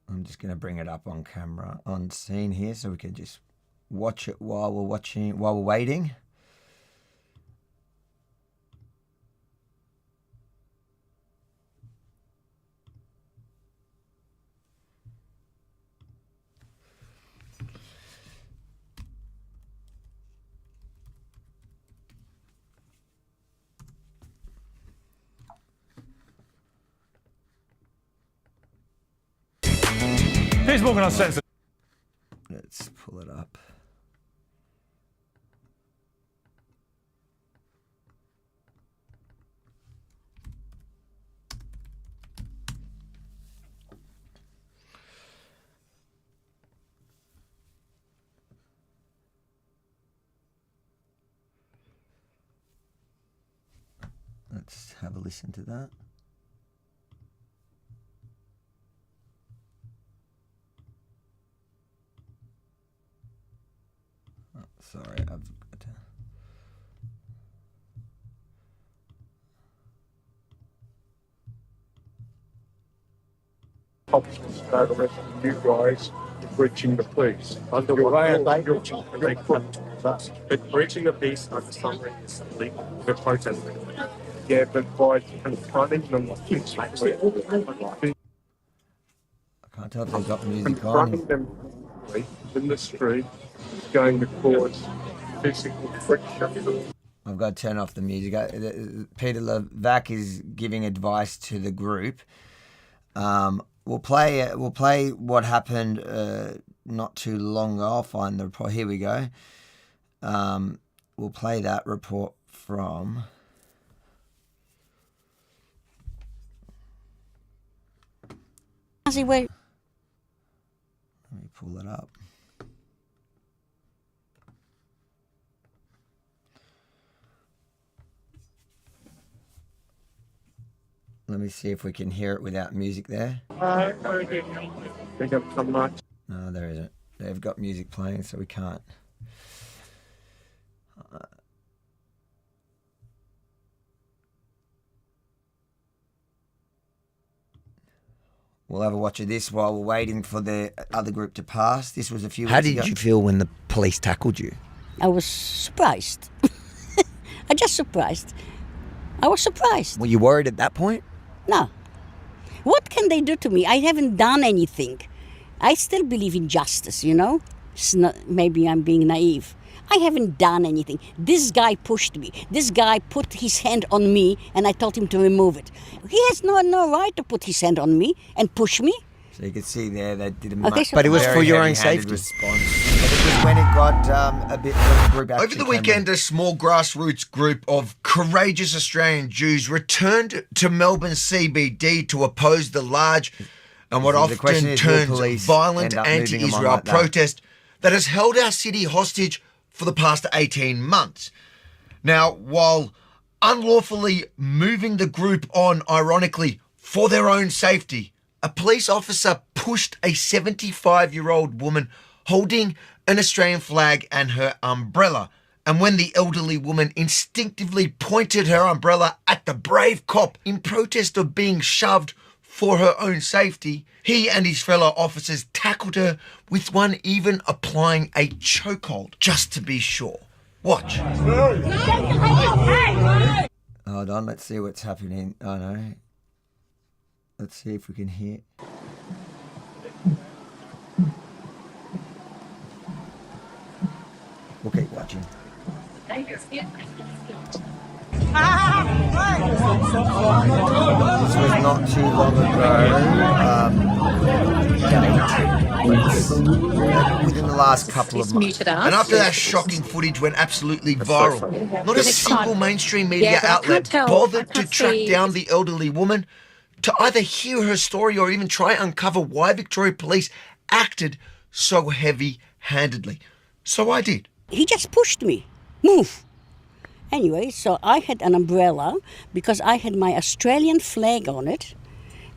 I'm just going to bring it up on camera, on scene here, so we can just watch it while we're waiting. Piers Morgan Uncensored. Let's pull it up. Let's have a listen to that. Oh, sorry, I've got to... Officers arresting you guys for breaching the peace. Under what law you're breaching the peace under some reason is illegal. We're protesting. Yeah, but by confronting them, I can't tell if they've got music confronting on. them in the street is going to cause physical friction. I've got to turn off the music. Peter Levac is giving advice to the group. We'll play what happened not too long ago. I'll find the report. Here we go. We'll play that report from... Let me pull it up. Let me see if we can hear it without music there. No, there isn't. They've got music playing, so we can't. We'll have a watch of this while we're waiting for the other group to pass. This was a few weeks ago. How did you feel when the police tackled you? I was surprised. I just surprised. I was surprised. Were you worried at that point? No. What can they do to me? I haven't done anything. I still believe in justice, you know? It's not, maybe I'm being naive. I haven't done anything. This guy pushed me. This guy put his hand on me and I told him to remove it. He has no right to put his hand on me and push me. So you can see there they did a but it was for your own safety. Response. But it was when it got a bit when the group over the weekend, a small grassroots group of courageous Australian Jews returned to Melbourne CBD to oppose the large and what often turns violent anti-Israel protest that has held our city hostage for the past 18 months. Now, while unlawfully moving the group on, ironically, for their own safety, a police officer pushed a 75-year-old woman holding an Australian flag and her umbrella. And when the elderly woman instinctively pointed her umbrella at the brave cop in protest of being shoved for her own safety, he and his fellow officers tackled her, with one even applying a chokehold, just to be sure. Watch. Hold on, let's see what's happening. Oh no. Let's see if we can hear. We'll keep watching. This was not too long ago. Within the last couple of months. And after that shocking footage went absolutely viral, not a single mainstream media outlet bothered to track down the elderly woman to either hear her story or even try and uncover why Victoria Police acted so heavy-handedly. So I did. He just pushed me. Move. Anyway, so I had an umbrella because I had my Australian flag on it,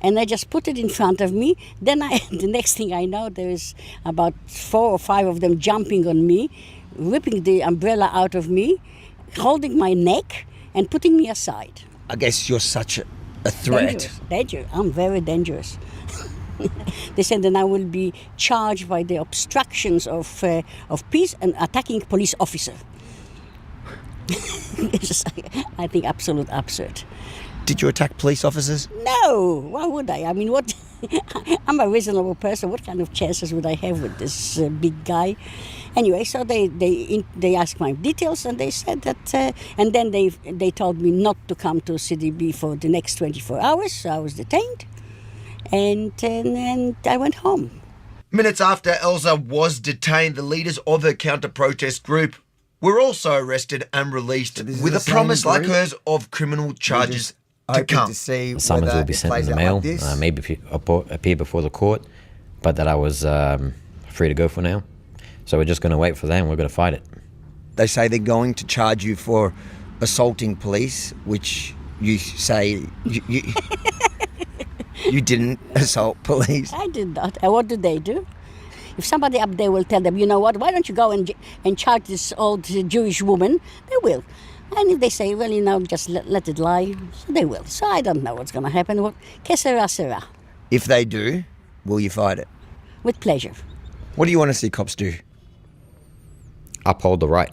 and I just put it in front of me. Then the next thing I know, there's about 4 or 5 of them jumping on me, ripping the umbrella out of me, holding my neck, and putting me aside. I guess you're such a threat. Dangerous. I'm very dangerous. They said that I will be charged by the obstructions of peace and attacking police officer. It's just, I think, absolute absurd. Did you attack police officers? No, why would I? I mean, what? I'm a reasonable person. What kind of chances would I have with this big guy? Anyway, so they asked my details, and they said that, and then they told me not to come to CDB for the next 24 hours. So I was detained, and I went home. Minutes after Elsa was detained, the leaders of her counter-protest group were also arrested and released with a promise like hers of criminal charges to come. To see Summons whether will be it sent in plays the out mail, like this. maybe appear before the court, but that I was free to go for now. So we're just going to wait for that and we're going to fight it. They say they're going to charge you for assaulting police, which you say you didn't assault police. I did not. And what do they do? If somebody up there will tell them, you know what, why don't you go and charge this old Jewish woman, they will. And if they say, well, just let it lie, so they will. So I don't know what's going to happen. Que sera, sera. If they do, will you fight it? With pleasure. What do you want to see cops do? Uphold the right.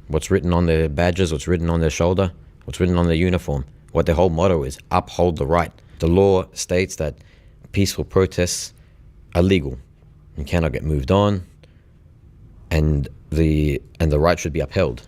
What's written on their badges, what's written on their shoulder, what's written on their uniform, what their whole motto is, uphold the right. The law states that peaceful protests are legal. You cannot get moved on, and the right should be upheld.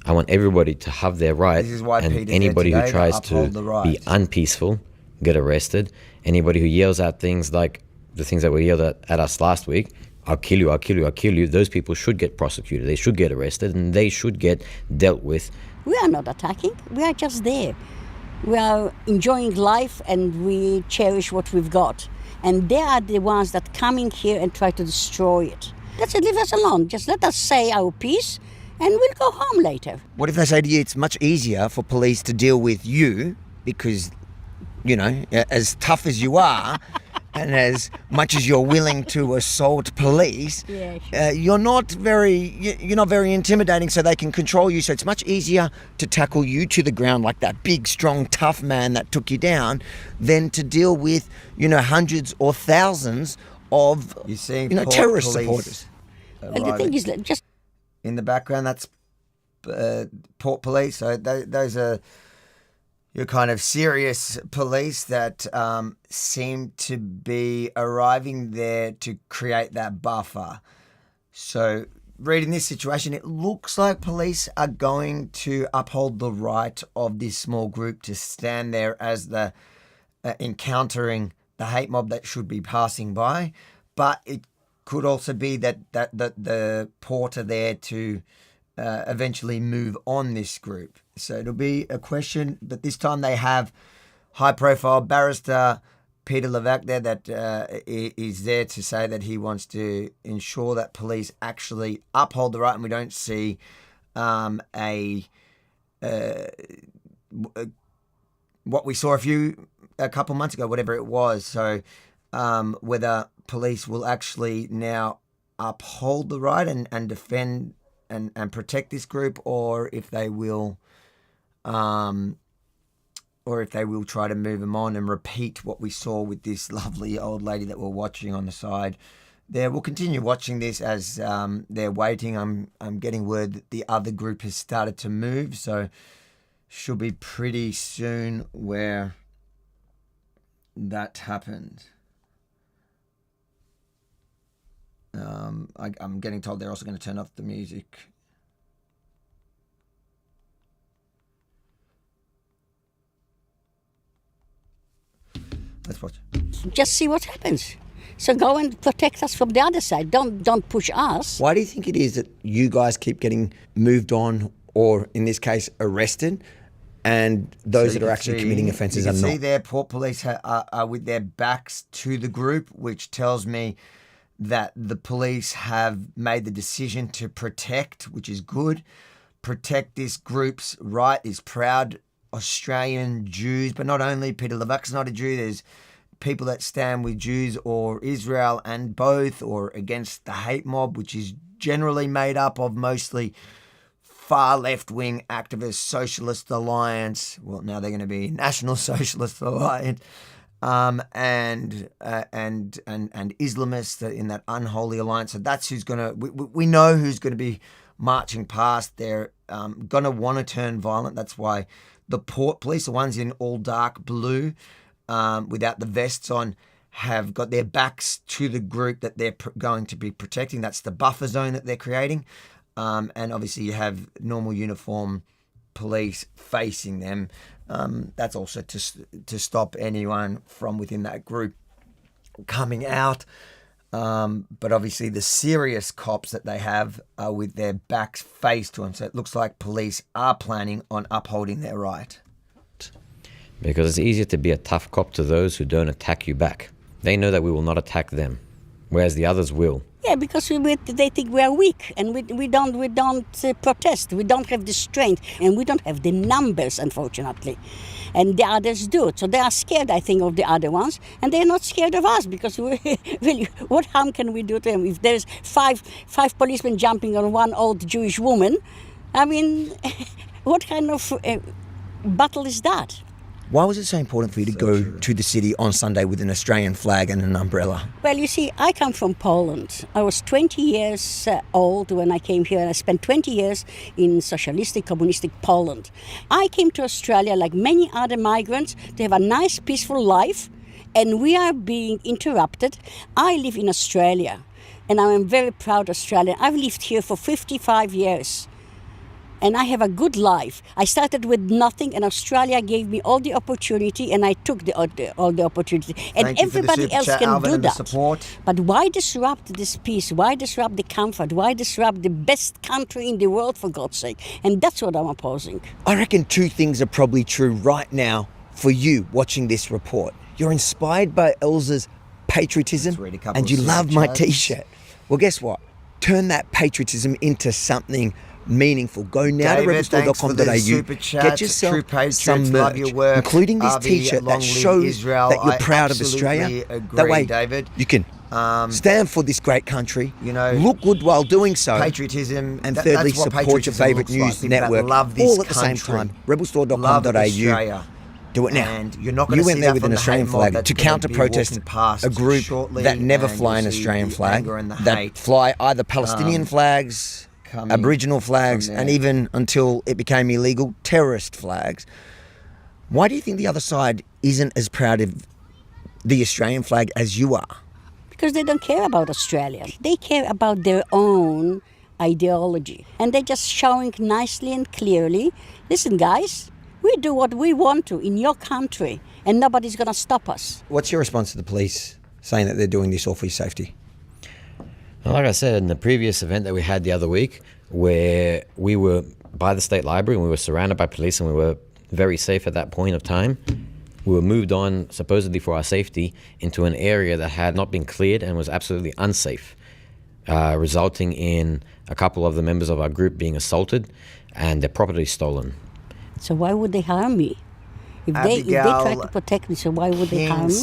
I want everybody to have their right, This is why and Peter's anybody there who today, tries uphold the to right. be unpeaceful, get arrested. Anybody who yells out things like the things that were yelled at us last week, I'll kill you, I'll kill you, I'll kill you, those people should get prosecuted. They should get arrested and they should get dealt with. We are not attacking. We are just there. We are enjoying life and we cherish what we've got. And they are the ones that come in here and try to destroy it. That's it, leave us alone. Just let us say our piece and we'll go home later. What if they say to you it's much easier for police to deal with you because, as tough as you are and as much as you're willing to assault police, Yeah, sure. you're not very intimidating, so they can control you. So it's much easier to tackle you to the ground like that big, strong, tough man that took you down than to deal with, hundreds or thousands of terrorist supporters. Well, the thing is, just In the background, that's Port Police. So those are your kind of serious police that seem to be arriving there to create that buffer. So reading this situation, it looks like police are going to uphold the right of this small group to stand there as the encountering the hate mob that should be passing by. But it could also be that the port are there to eventually move on this group. So it'll be a question, but this time they have high-profile barrister Peter Levac there that is there to say that he wants to ensure that police actually uphold the right and we don't see what we saw a couple months ago, whatever it was. So whether police will actually now uphold the right and defend and protect this group, or if they will try to move them on and repeat what we saw with this lovely old lady that we're watching on the side there. We'll continue watching this as they're waiting. I'm getting word that the other group has started to move, so should be pretty soon where that happens. I'm getting told they're also going to turn off the music. Let's watch. just see what happens. So go and protect us from the other side. Don't push us. Why do you think it is that you guys keep getting moved on, or in this case, arrested, and those that are actually committing offences are not? You can see there, Port Police are with their backs to the group, which tells me that the police have made the decision to protect, which is good. Protect this group's right, these proud Australian Jews, but not only. Peter Levac's not a Jew. There's people that stand with Jews or Israel and both, or against the hate mob, which is generally made up of mostly far left-wing activists, Socialist Alliance. Well, now they're going to be National Socialist Alliance, and Islamists in that unholy alliance. So that's who's going to. We know who's going to be marching past. They're going to want to turn violent. That's why the Port Police, the ones in all dark blue, without the vests on, have got their backs to the group that they're going to be protecting. That's the buffer zone that they're creating. And obviously you have normal uniform police facing them. That's also to stop anyone from within that group coming out. But obviously the serious cops that they have are with their backs faced to them. So it looks like police are planning on upholding their right. Because it's easier to be a tough cop to those who don't attack you back. They know that we will not attack them, whereas the others will. Yeah, because they think we are weak, and we don't protest. We don't have the strength, and we don't have the numbers, unfortunately. And the others do. So they are scared, I think, of the other ones, and they're not scared of us because really, what harm can we do to them? If there's five policemen jumping on one old Jewish woman, I mean, what kind of battle is that? Why was it so important for you to go to the city on Sunday with an Australian flag and an umbrella? Well, you see, I come from Poland. I was 20 years old when I came here, and I spent 20 years in socialistic, communistic Poland. I came to Australia, like many other migrants, to have a nice, peaceful life, and we are being interrupted. I live in Australia, and I am very proud Australian. I've lived here for 55 years. And I have a good life. I started with nothing, and Australia gave me all the opportunity, and I took all the opportunity. And everybody else can do that. But why disrupt this peace? Why disrupt the comfort? Why disrupt the best country in the world, for God's sake? And that's what I'm opposing. I reckon two things are probably true right now for you watching this report. You're inspired by Elsa's patriotism, and you love my T-shirt. Well, guess what? Turn that patriotism into something meaningful. Go now to rebelstore.com.au, get yourself some merch, including this T-shirt that shows that you're proud of Australia. That way, David, you can stand for this great country, look good while doing so, patriotism, and thirdly, support your favourite news network all at the same time. rebelstore.com.au. Do it now. And you're not going to went there with an Australian flag to counter-protest a group that never fly an Australian flag, that fly either Palestinian flags, Aboriginal flags, and even until it became illegal, terrorist flags. Why do you think the other side isn't as proud of the Australian flag as you are? Because they don't care about Australia. They care about their own ideology. And they're just showing nicely and clearly, listen guys, we do what we want to in your country, and nobody's going to stop us. What's your response to the police saying that they're doing this all for your safety? Like I said, in the previous event that we had the other week, where we were by the State Library and we were surrounded by police and we were very safe at that point of time, we were moved on, supposedly for our safety, into an area that had not been cleared and was absolutely unsafe, resulting in a couple of the members of our group being assaulted and their property stolen. So why would they harm me? If they try to protect me, so why would they harm me?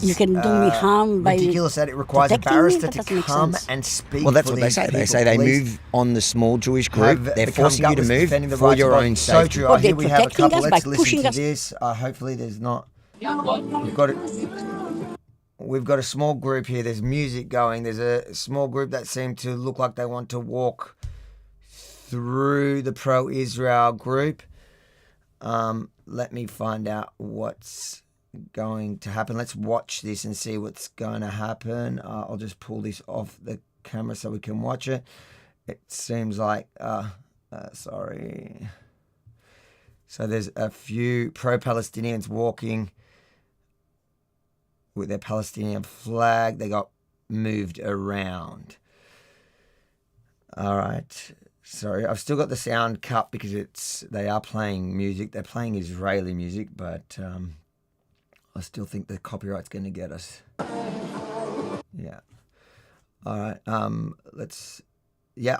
You can do me harm by ridiculous that it requires a barrister to come and speak. Well, that's what they say. They say they move on the small Jewish group. They're forcing you to move for your own safety. So true. Here we have a couple. Let's listen to this. Hopefully there's not... We've got a small group here. There's music going. There's a small group that seem to look like they want to walk through the pro-Israel group. Let me find out what's going to happen. Let's watch this and see what's going to happen. I'll just pull this off the camera so we can watch it. It seems like, sorry. So there's a few pro-Palestinians walking with their Palestinian flag. They got moved around. All right. Sorry, I've still got the sound cut because they are playing music. They're playing Israeli music, but I still think the copyright's going to get us. Yeah. All right.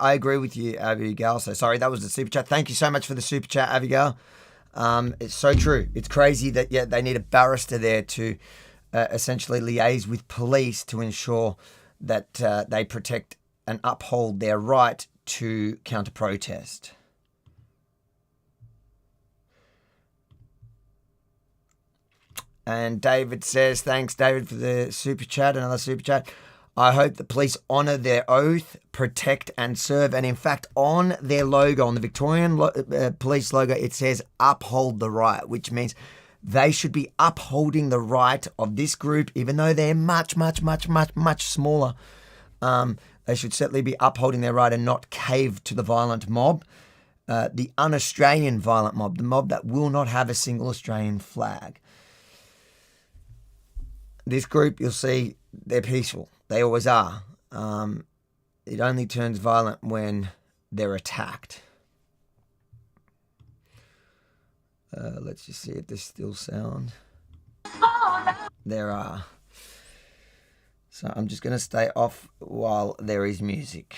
I agree with you, Abigail. So sorry, that was the super chat. Thank you so much for the super chat, Abigail. It's so true. It's crazy that they need a barrister there to essentially liaise with police to ensure that they protect and uphold their right to counter-protest. And David says, thanks, David, for the super chat, another super chat. I hope the police honour their oath, protect and serve. And in fact, on their logo, on the Victorian police logo, it says uphold the right, which means they should be upholding the right of this group, even though they're much, much, much, much, much smaller. They should certainly be upholding their right and not cave to the violent mob, the un-Australian violent mob, the mob that will not have a single Australian flag. This group, you'll see, they're peaceful. They always are. It only turns violent when they're attacked. Let's just see if there's still sound. There are. So I'm just going to stay off while there is music.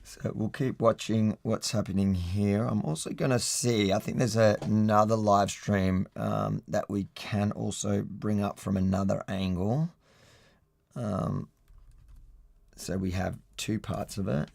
So we'll keep watching what's happening here. I'm also going to see, I think there's another live stream that we can also bring up from another angle. So we have two parts of it.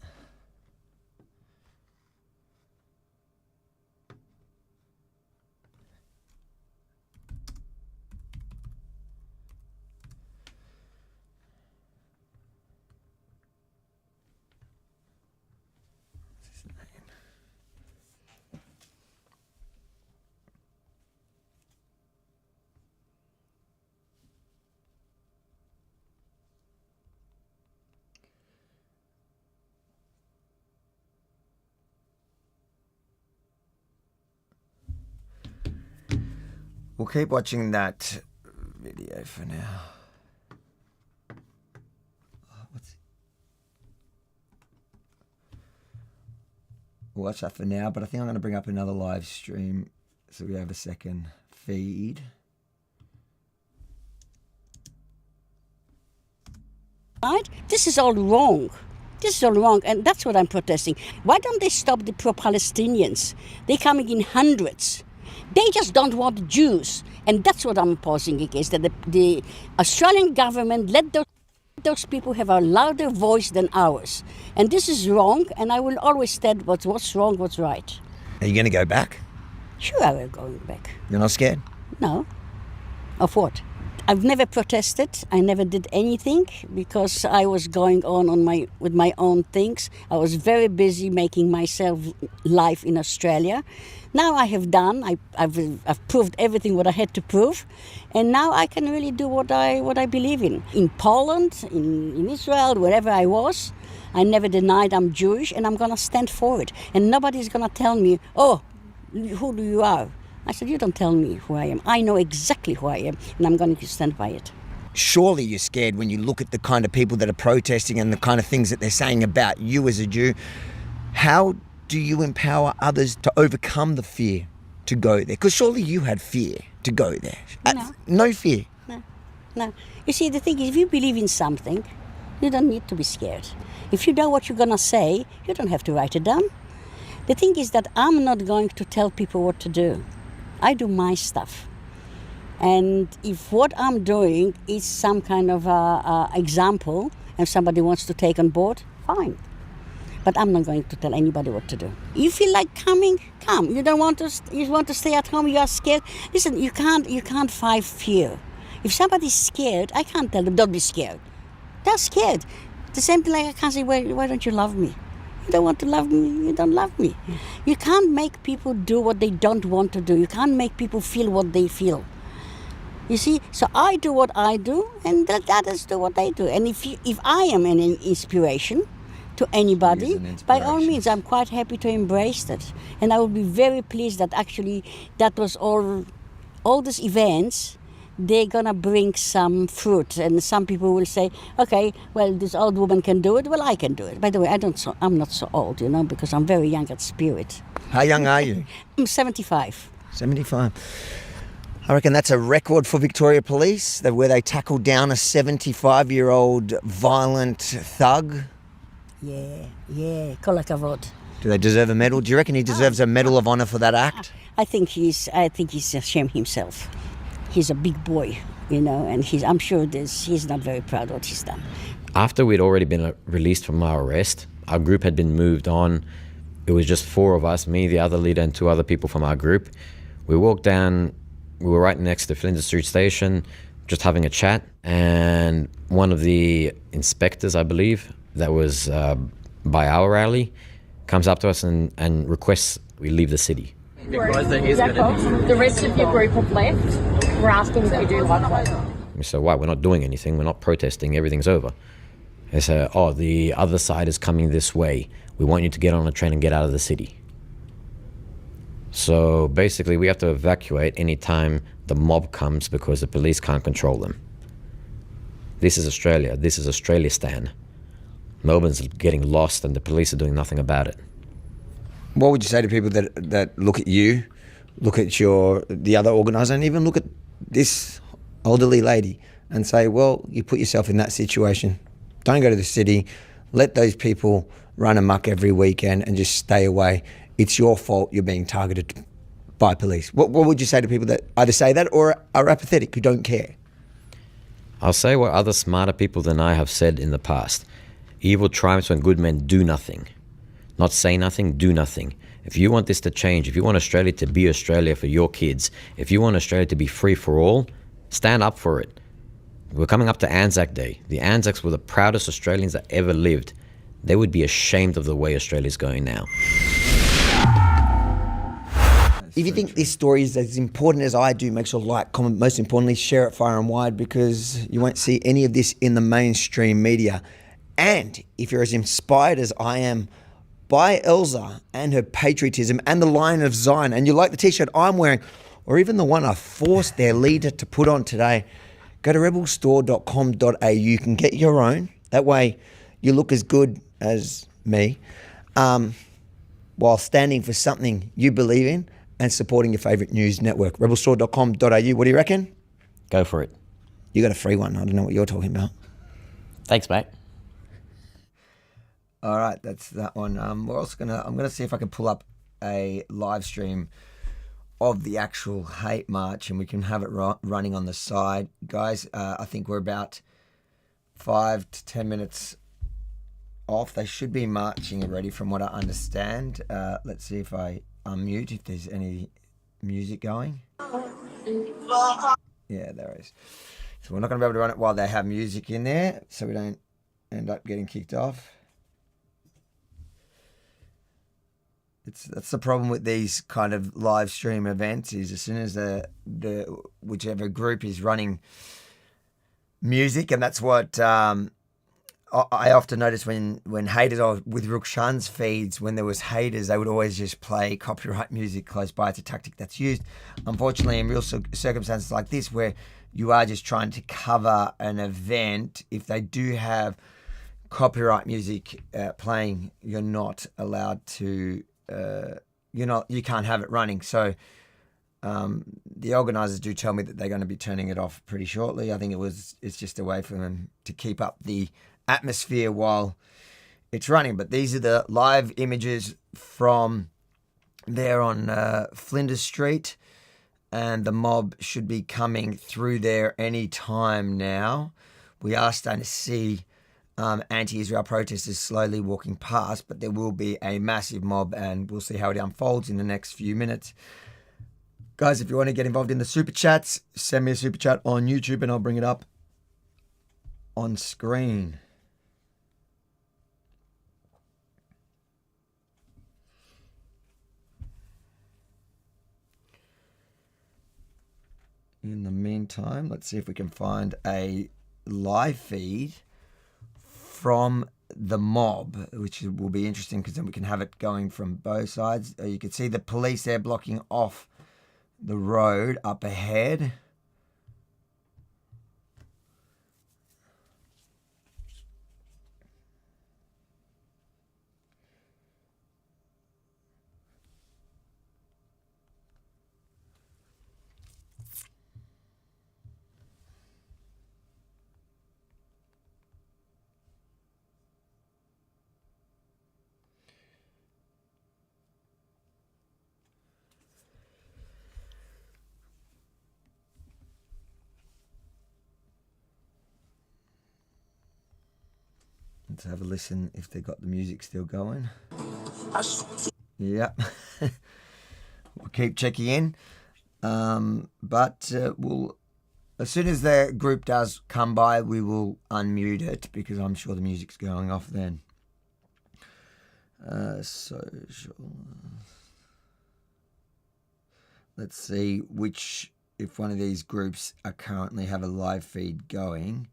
We'll keep watching that video for now. We'll watch that for now, but I think I'm going to bring up another live stream so we have a second feed. Right? This is all wrong. This is all wrong, and that's what I'm protesting. Why don't they stop the pro-Palestinians? They're coming in hundreds. They just don't want Jews, and that's what I'm opposing against, that the Australian government let those people have a louder voice than ours. And this is wrong, and I will always stand what's wrong, what's right. Are you going to go back? Sure, I will go back. You're not scared? No. Of what? I've never protested. I never did anything because I was going on with my own things. I was very busy making myself life in Australia. Now I have done. I've proved everything what I had to prove, and now I can really do what I believe in. In Poland, in Israel, wherever I was, I never denied I'm Jewish, and I'm gonna stand for it. And nobody's gonna tell me, "Oh, who do you are?" I said, "You don't tell me who I am. I know exactly who I am, and I'm going to stand by it." Surely you're scared when you look at the kind of people that are protesting and the kind of things that they're saying about you as a Jew. How do you empower others to overcome the fear to go there? Because surely you had fear to go there. No. No fear. No. You see, the thing is, if you believe in something, you don't need to be scared. If you know what you're going to say, you don't have to write it down. The thing is that I'm not going to tell people what to do. I do my stuff. And if what I'm doing is some kind of example and somebody wants to take on board, fine. But I'm not going to tell anybody what to do. You feel like coming, come. You don't want to. You want to stay at home. You are scared. Listen, you can't fight fear. If somebody's scared, I can't tell them don't be scared. They're scared. The same thing like I can't say, why don't you love me? You don't want to love me, you don't love me. You can't make people do what they don't want to do. You can't make people feel what they feel. You see, so I do what I do, and let others do what they do. And if I am an inspiration to anybody, by all means, I'm quite happy to embrace that. And I will be very pleased that actually that was all these events, they're gonna bring some fruit, and some people will say, okay, well, this old woman can do it, well, I can do it. By the way, I'm not so old, because I'm very young at spirit. How young are you? I'm 75. 75. I reckon that's a record for Victoria Police, where they tackled down a 75-year-old violent thug. Yeah, kol hakavod. Do they deserve a medal? Do you reckon he deserves a Medal of Honor for that act? I think he's ashamed himself. He's a big boy, and I'm sure he's not very proud of what he's done. After we'd already been released from our arrest, our group had been moved on It was just 4 of us, me, the other leader, and 2 other people from our group. We walked down, we were right next to Flinders Street Station, just having a chat, and one of the inspectors, I believe, that was by our rally, comes up to us and requests we leave the city. The rest of your group have left. We're asking if you do likewise. We said, why? We're not doing anything. We're not protesting. Everything's over. They said, oh, the other side is coming this way. We want you to get on a train and get out of the city. So basically, we have to evacuate anytime the mob comes because the police can't control them. This is Australia. This is Australistan. Melbourne's getting lost and the police are doing nothing about it. What would you say to people that look at you, look at the other organiser, and even look at this elderly lady and say, well, you put yourself in that situation. Don't go to the city. Let those people run amok every weekend and just stay away. It's your fault you're being targeted by police. What would you say to people that either say that or are apathetic, who don't care? I'll say what other smarter people than I have said in the past. Evil triumphs when good men do nothing. Not say nothing, do nothing. If you want this to change, if you want Australia to be Australia for your kids, if you want Australia to be free for all, stand up for it. We're coming up to Anzac Day. The Anzacs were the proudest Australians that ever lived. They would be ashamed of the way Australia's going now. If you think this story is as important as I do, make sure to like, comment, most importantly, share it far and wide, because you won't see any of this in the mainstream media. And if you're as inspired as I am by Elsa and her patriotism and the Lion of Zion, and you like the t-shirt I'm wearing, or even the one I forced their leader to put on today, go to rebelstore.com.au. You can get your own. That way you look as good as me, while standing for something you believe in and supporting your favourite news network. rebelstore.com.au. What do you reckon? Go for it. You got a free one. I don't know what you're talking about. Thanks, mate. All right, that's that one. I'm gonna see if I can pull up a live stream of the actual hate march, and we can have it running on the side, guys. I think we're about 5 to 10 minutes off. They should be marching already, from what I understand. Let's see if I unmute if there's any music going. Yeah, there is. So we're not going to be able to run it while they have music in there, so we don't end up getting kicked off. That's the problem with these kind of live stream events, is as soon as the whichever group is running music, and that's what I often notice when haters, or with Rukshan's feeds, when there was haters, they would always just play copyright music close by. It's a tactic that's used, unfortunately, in real circumstances like this, where you are just trying to cover an event. If they do have copyright music playing, you're not allowed to. You can't have it running. So the organisers do tell me that they're going to be turning it off pretty shortly. I think it's just a way for them to keep up the atmosphere while it's running. But these are the live images from there on Flinders Street, and the mob should be coming through there any time now. We are starting to see anti-Israel protesters slowly walking past, but there will be a massive mob, and we'll see how it unfolds in the next few minutes. Guys, if you want to get involved in the super chats, send me a super chat on YouTube and I'll bring it up on screen. In the meantime, let's see if we can find a live feed from the mob, which will be interesting because then we can have it going from both sides. You can see the police there blocking off the road up ahead. Let's have a listen if they got the music still going. Yep. We'll keep checking in. But we'll, as soon as the group does come by, we will unmute it because I'm sure the music's going off then. Social. Let's see if one of these groups are currently have a live feed going.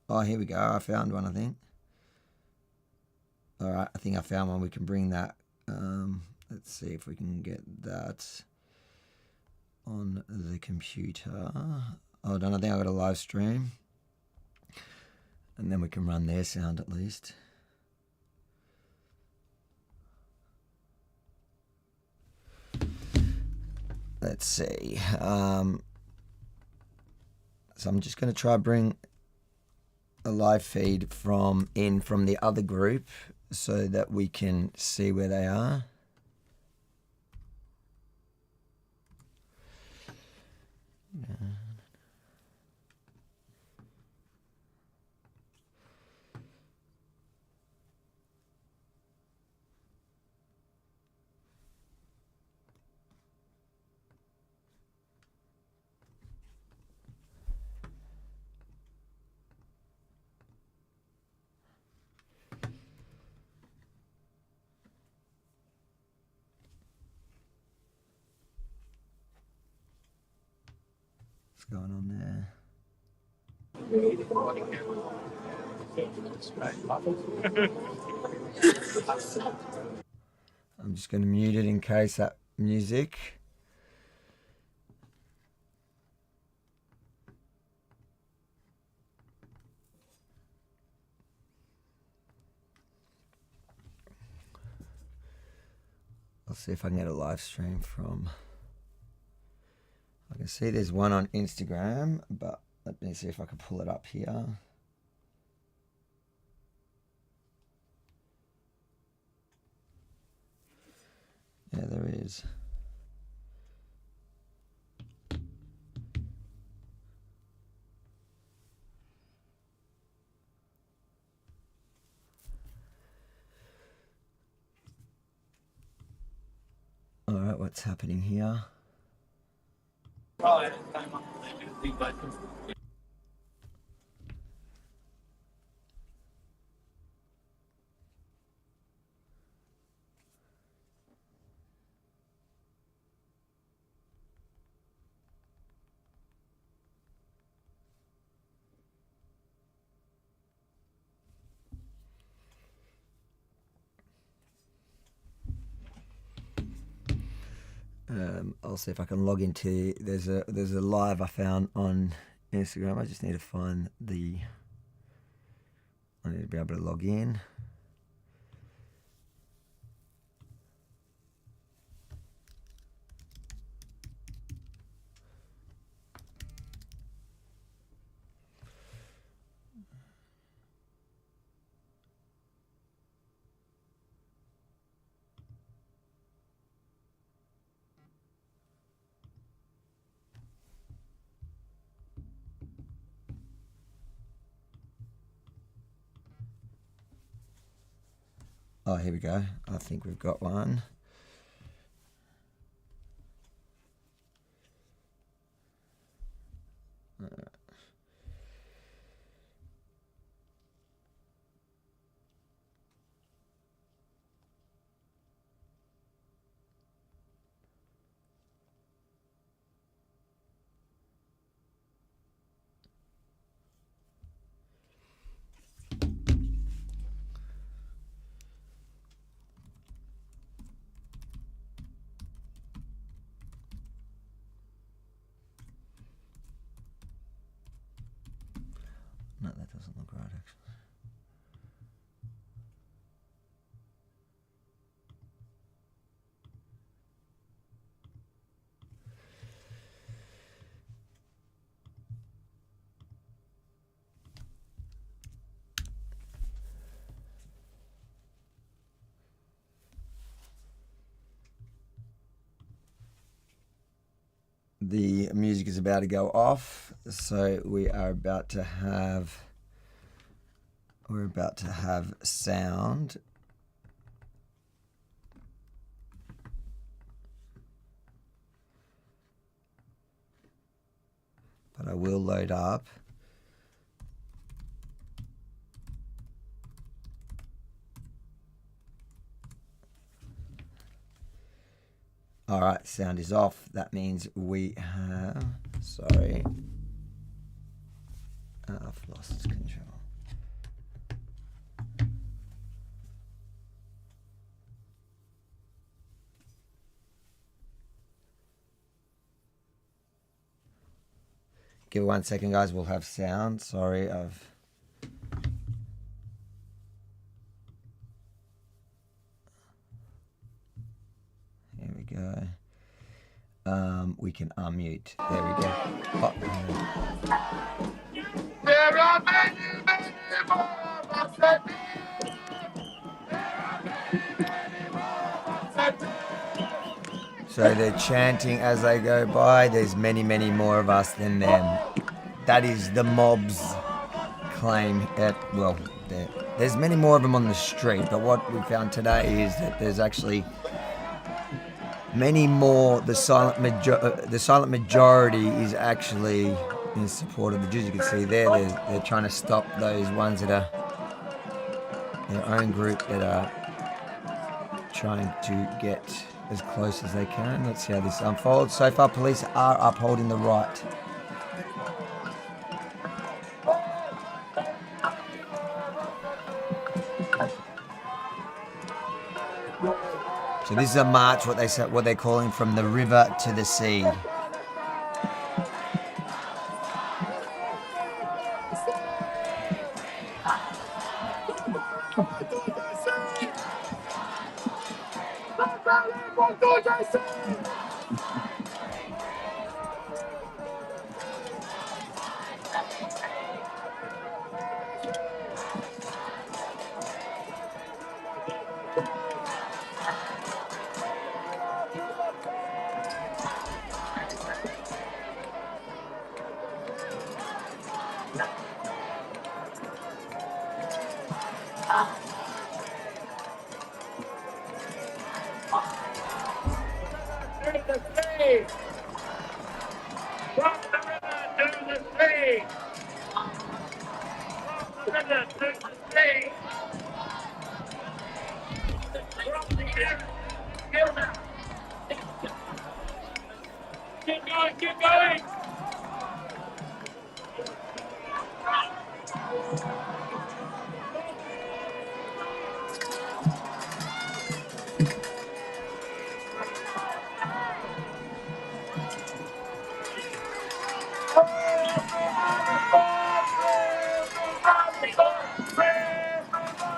Oh, here we go. I found one, I think. All right, I think I found one. We can bring that. Let's see if we can get that on the computer. Hold on, I think I got a live stream. And then we can run their sound at least. Let's see. So I'm just going to try bring a live feed from the other group so that we can see where they are. What's going on there? I'm just going to mute it in case that music. I'll see if I can get a live stream from. I can see there's one on Instagram, but let me see if I can pull it up here. Yeah, there is. All right, what's happening here? I'll see if I can log into. There's a live I found on Instagram. I just need to find the. I need to be able to log in. Oh, here we go. I think we've got one. No, that doesn't look right, actually. The music is about to go off, so we're about to have sound. But I will load up. All right, sound is off. That means we have, sorry, I've lost control. Give it 1 second, guys. We'll have sound. Sorry, Here we go. We can unmute. There we go. Oh. There are many, many more of us than me. So they're chanting as they go by. There's many, many more of us than them. That is the mob's claim. There's many more of them on the street, but what we found today is that there's actually many more. The silent majority is actually in support of the Jews. You can see they're trying to stop those ones that are their own group that are trying to get as close as they can. Let's see how this unfolds. So far, police are upholding the right. So this is a march, what they're calling from the river to the sea. Keep going!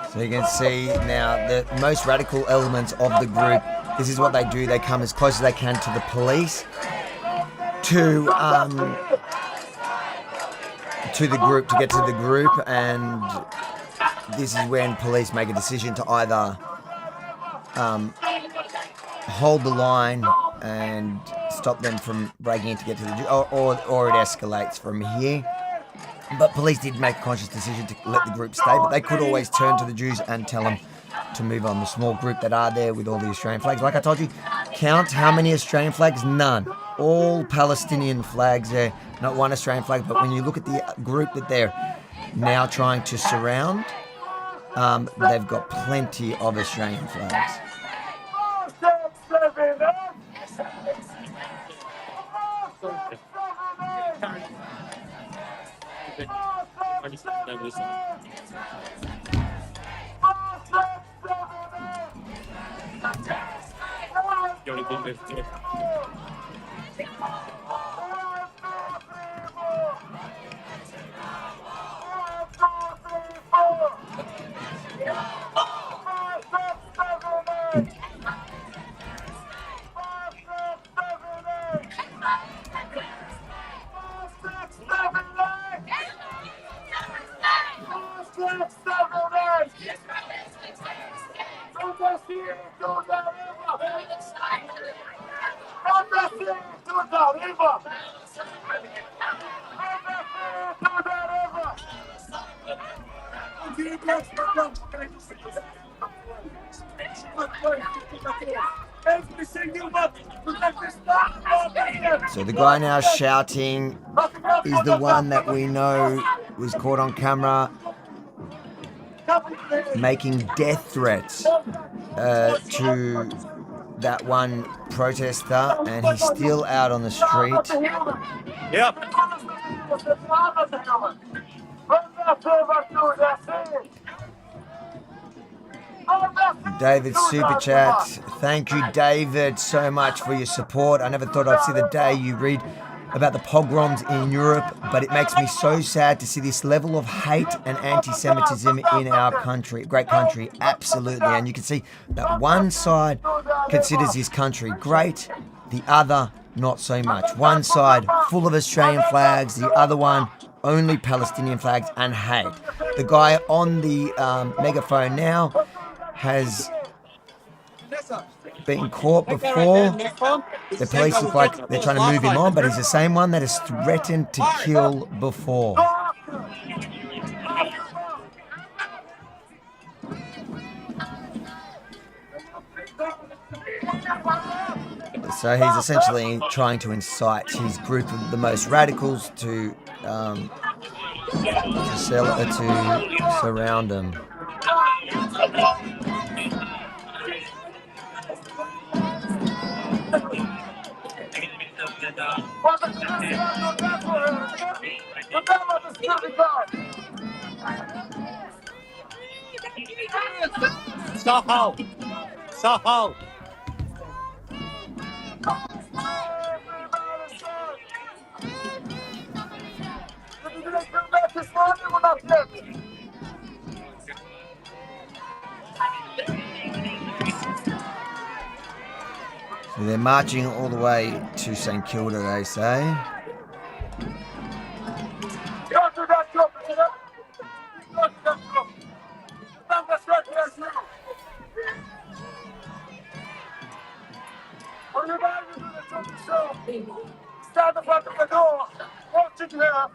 So you can see now the most radical elements of the group, this is what they do. They come as close as they can to the police, to the group, to get to the group, and this is when police make a decision to either hold the line and stop them from breaking in to get to the Jews, or it escalates from here. But police did make a conscious decision to let the group stay, but they could always turn to the Jews and tell them to move on. The small group that are there with all the Australian flags. Like I told you, count how many Australian flags? None. All Palestinian flags there. Not one Australian flag, but when you look at the group that they're now trying to surround, they've got plenty of Australian flags. So the guy now shouting is the one that we know was caught on camera making death threats to that one protester, and he's still out on the street. Yep. David Super Chat. Thank you, David, so much for your support. I never thought I'd see the day you read about the pogroms in Europe, but it makes me so sad to see this level of hate and anti-Semitism in our country. Great country, absolutely. And you can see that one side considers this country great, the other not so much. One side full of Australian flags, the other one only Palestinian flags and hate. The guy on the megaphone now has been caught before. The police look like they're trying to move him on, but he's the same one that has threatened to kill before. So he's essentially trying to incite his group of the most radicals to surround him. Soho! Soho! So they're marching all the way to St Kilda, they say. Stand in front of the door. Watch it here.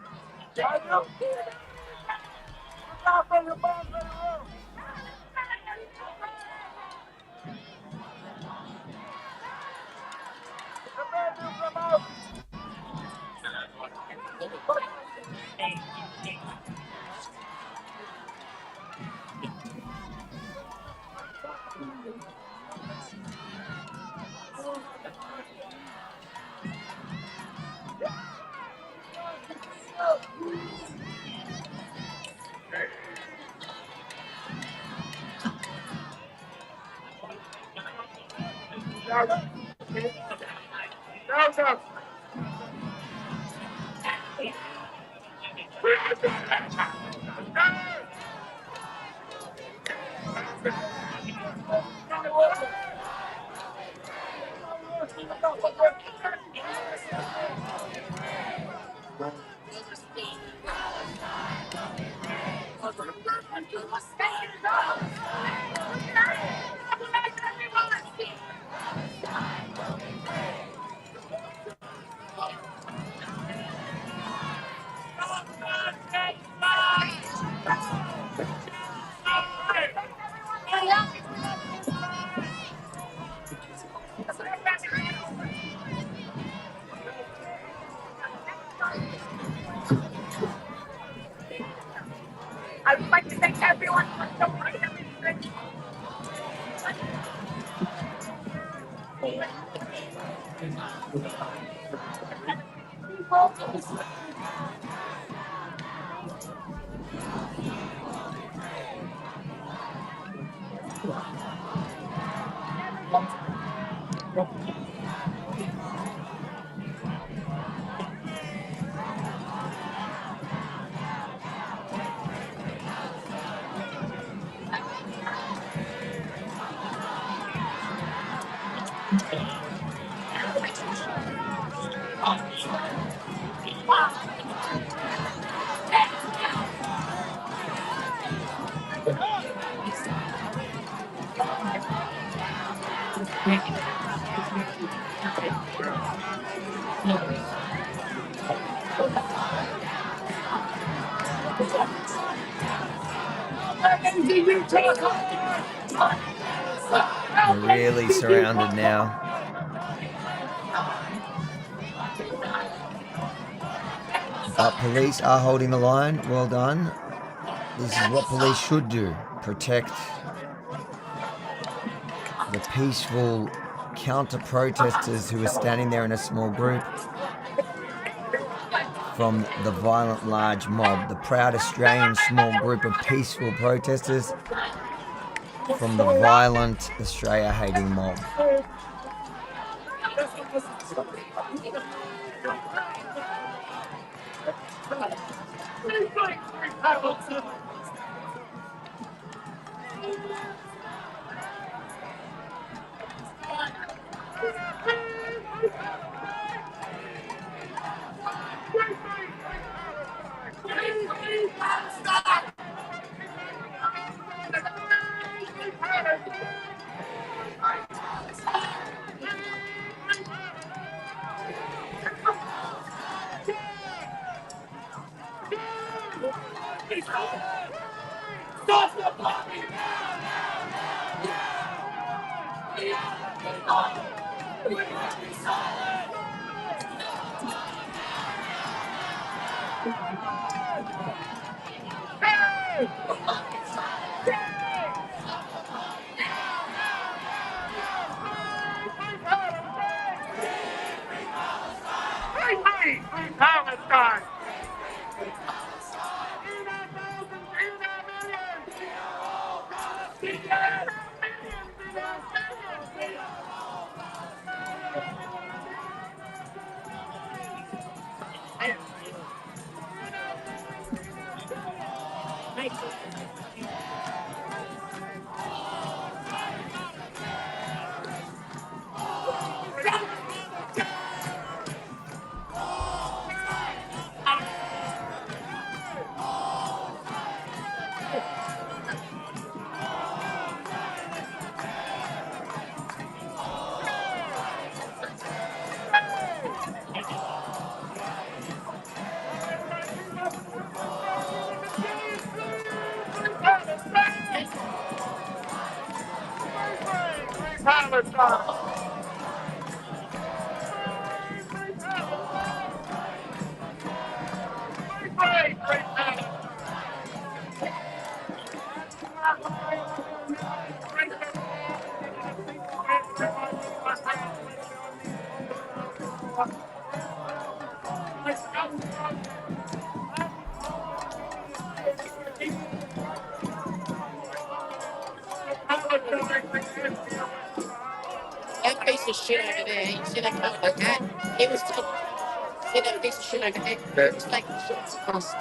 I would like to thank everyone for supporting them. They're really surrounded now. But police are holding the line. Well done. This is what police should do. Protect the peaceful counter-protesters who are standing there in a small group from the violent large mob. The proud Australian small group of peaceful protesters from the violent Australia-hating mob. That piece of shit over there, you see that guy like that? He was taking, see that piece of shit over there? He was taking shots across.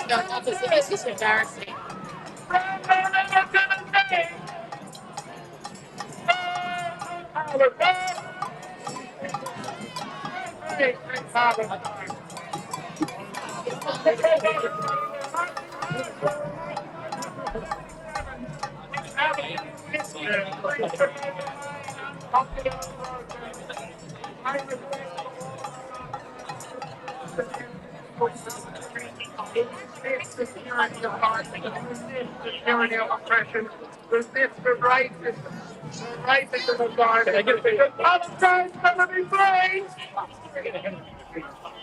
No, this is embarrassing. Security of party, security of oppression, resist the racism, the racism of guarding, because Palestine's gonna be free!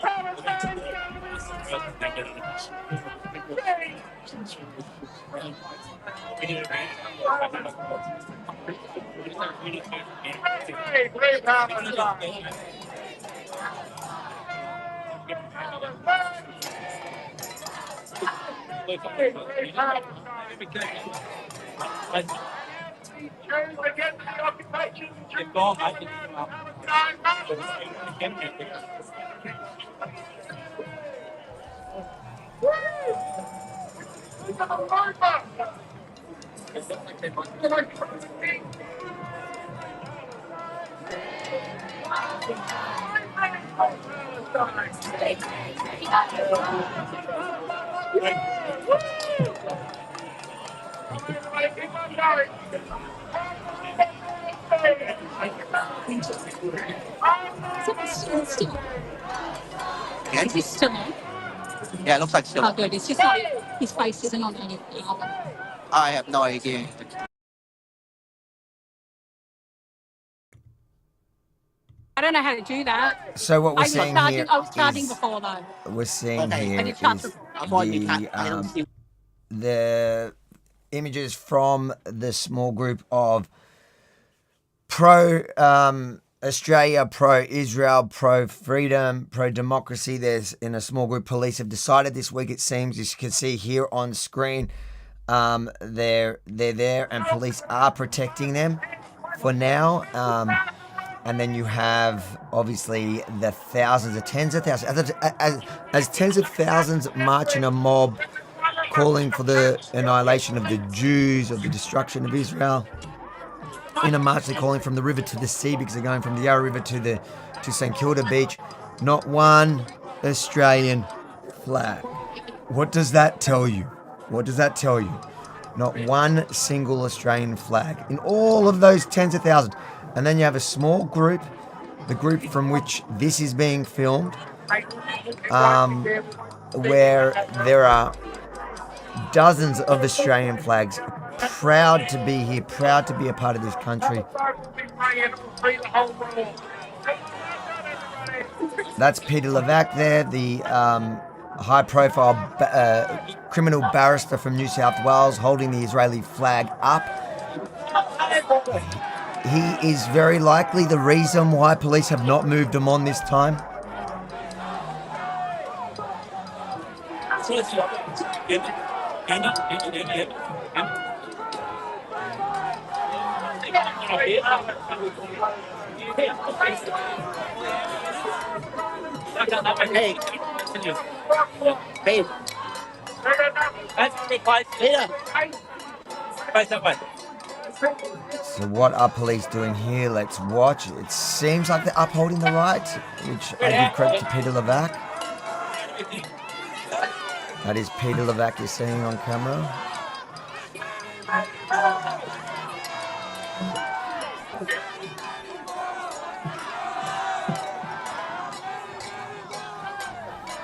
Palestine's free Palestine! Jews against the occupation. They've gone, mate. Is this still on? Yeah, it looks like still. Oh, good. It's just not, his face isn't on anything. I have no idea. I don't know how to do that. So what we're seeing here I was charging is, before though. we're seeing here And is it charged the images from the small group of pro Australia, pro Israel, pro freedom, pro democracy. There's in a small group. Police have decided this week, it seems, as you can see here on screen, they're there and police are protecting them for now. And then you have obviously the thousands, the tens of thousands, as tens of thousands march in a mob calling for the annihilation of the Jews, of the destruction of Israel. In a march, they're calling from the river to the sea because they're going from the Yarra River to St Kilda Beach. Not one Australian flag. What does that tell you? What does that tell you? Not one single Australian flag in all of those tens of thousands. And then you have a small group, the group from which this is being filmed, where there are dozens of Australian flags, proud to be here, proud to be a part of this country. That's Peter Levac there, the high-profile criminal barrister from New South Wales, holding the Israeli flag up. He is very likely the reason why police have not moved him on this time. Hey. So what are police doing here? Let's watch. It seems like they're upholding the rights, which I give credit to Peter Levac. That is Peter Levac you're seeing on camera.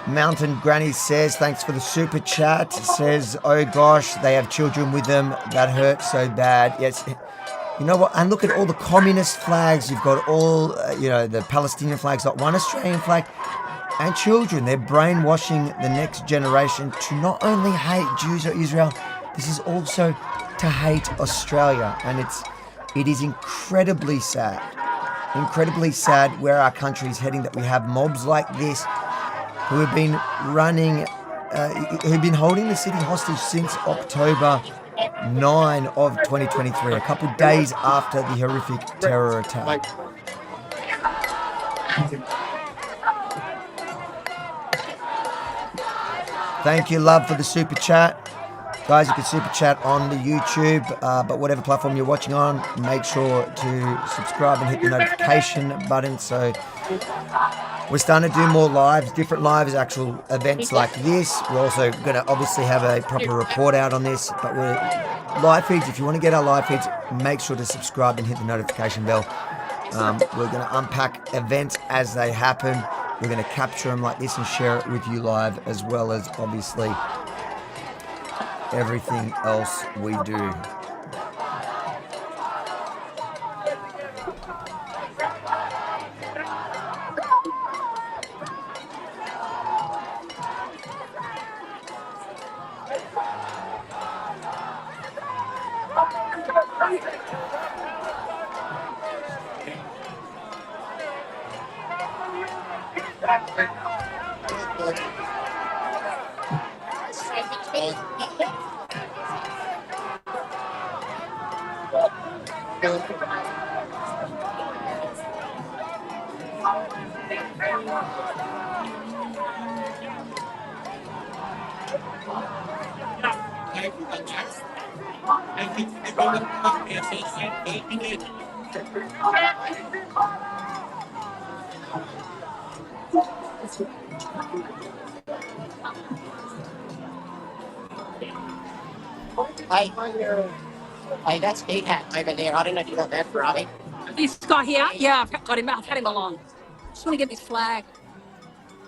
Mountain Granny says, thanks for the super chat. Says, oh gosh, they have children with them. That hurts so bad. Yes. You know what? And look at all the communist flags. You've got all, the Palestinian flags, not one Australian flag. And children, they're brainwashing the next generation to not only hate Jews or Israel, this is also to hate Australia. And it is incredibly sad where our country is heading, that we have mobs like this who have been who've been holding the city hostage since October 9 of 2023, a couple of days after the horrific terror attack. Thank you, love, for the super chat. Guys, you can super chat on the YouTube, but whatever platform you're watching on, make sure to subscribe and hit the notification button. So we're starting to do more lives, different lives, actual events like this. We're also going to obviously have a proper report out on this, but we're live feeds. If you want to get our live feeds, make sure to subscribe and hit the notification bell. We're going to unpack events as they happen. We're going to capture them like this and share it with you live, as well as obviously everything else we do. Hey, that's AHAT over there. I don't know if you got that, Robbie. This guy here? Yeah, I've got him. I've had him along. Just want to get this flag.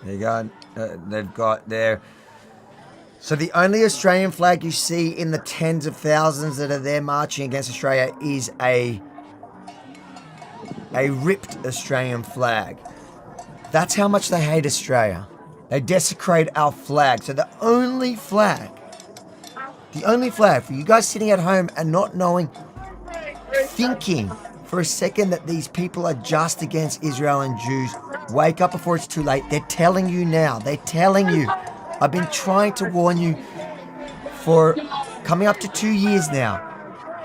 There you go. They've got their... So the only Australian flag you see in the tens of thousands that are there marching against Australia is a ripped Australian flag. That's how much they hate Australia. They desecrate our flag. So the only flag for you guys sitting at home and not knowing, thinking for a second that these people are just against Israel and Jews, wake up before it's too late. They're telling you now. They're telling you. I've been trying to warn you for coming up to 2 years now.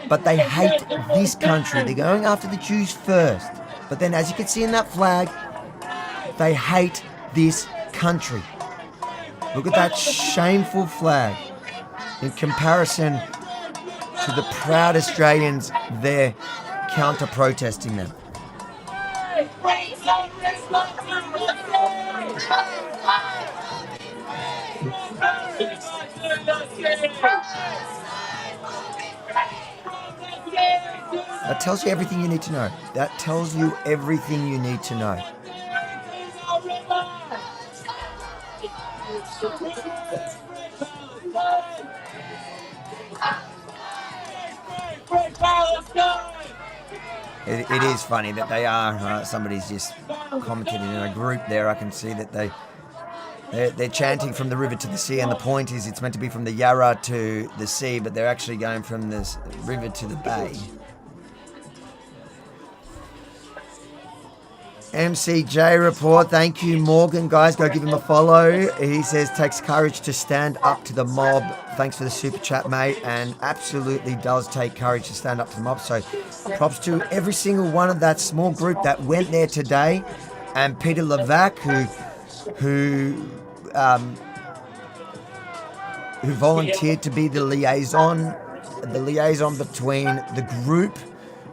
But they hate this country. They're going after the Jews first. But then, as you can see in that flag, they hate this country. Look at that shameful flag in comparison to the proud Australians there counter-protesting them. That tells you everything you need to know. That tells you everything you need to know. It is funny that they are, somebody's just commented in a group there. I can see that they're chanting from the river to the sea, and the point is it's meant to be from the Yarra to the sea, but they're actually going from the river to the bay. MCJ report. Thank you, Morgan. Guys, go give him a follow. He says, takes courage to stand up to the mob. Thanks for the super chat, mate. And absolutely does take courage to stand up to the mob. So props to every single one of that small group that went there today. And Peter Levac, who volunteered to be the liaison between the group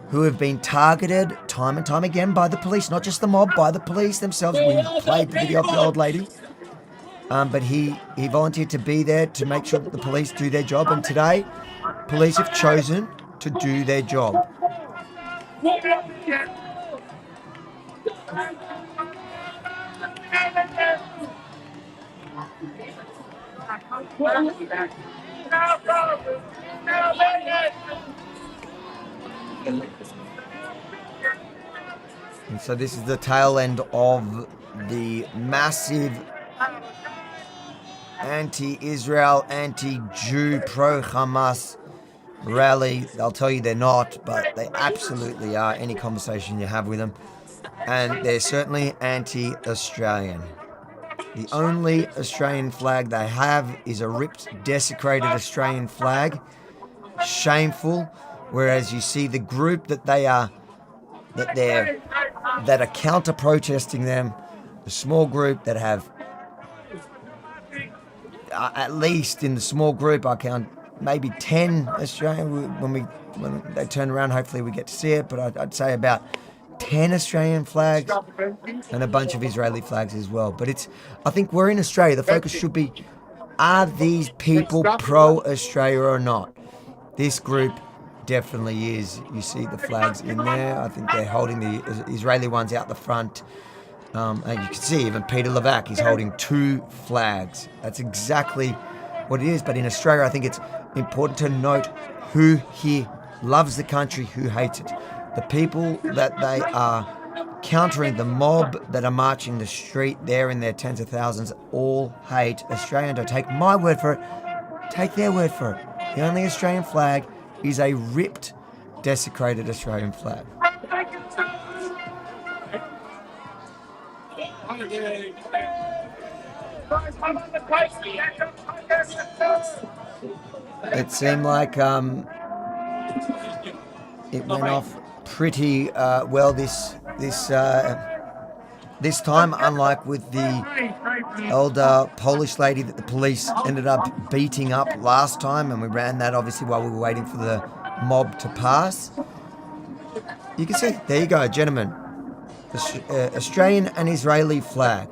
who have been targeted time and time again by the police, not just the mob, by the police themselves. We played the video of the old lady. But he volunteered to be there to make sure that the police do their job. And today, police have chosen to do their job. And so this is the tail end of the massive anti-Israel, anti-Jew, pro-Hamas rally. They'll tell you they're not, but they absolutely are, any conversation you have with them. And they're certainly anti-Australian. The only Australian flag they have is a ripped, desecrated Australian flag. Shameful. Whereas you see the group that are counter-protesting them, the small group that have, at least in the small group, I count maybe 10 Australian. When they turn around, hopefully we get to see it, but I'd say about 10 Australian flags and a bunch of Israeli flags as well. But I think we're in Australia. The focus should be, are these people pro-Australia or not? This group definitely is. You see the flags in there. I think they're holding the Israeli ones out the front. And you can see even Peter Levac is holding 2 flags. That's exactly what it is. But in Australia, I think it's important to note who here loves the country, who hates it. The people that they are countering, the mob that are marching the street there in their tens of thousands, all hate Australia. Don't take my word for it. Take their word for it. The only Australian flag is a ripped, desecrated Australian flag. It seemed like it went off pretty well this time, unlike with the elder Polish lady that the police ended up beating up last time, and we ran that obviously while we were waiting for the mob to pass. You can see, there you go, gentlemen. The Australian and Israeli flag.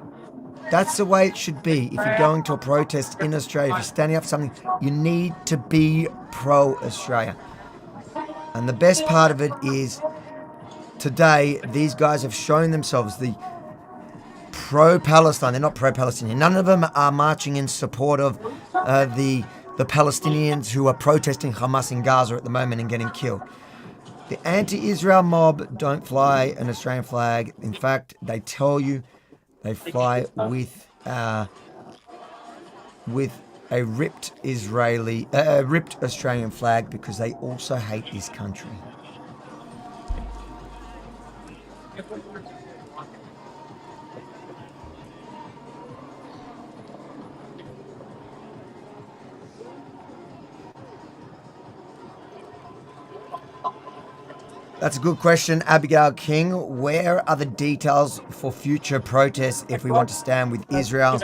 That's the way it should be. If you're going to a protest in Australia, if you're standing up for something, you need to be pro-Australia. And the best part of it is, today, these guys have shown themselves the pro-Palestine. They're not pro-Palestinian. None of them are marching in support of the Palestinians who are protesting Hamas in Gaza at the moment and getting killed. The anti-Israel mob don't fly an Australian flag. In fact, they tell you they fly with a ripped Australian flag because they also hate this country. That's a good question, Abigail King. Where are the details for future protests if we want to stand with Israel?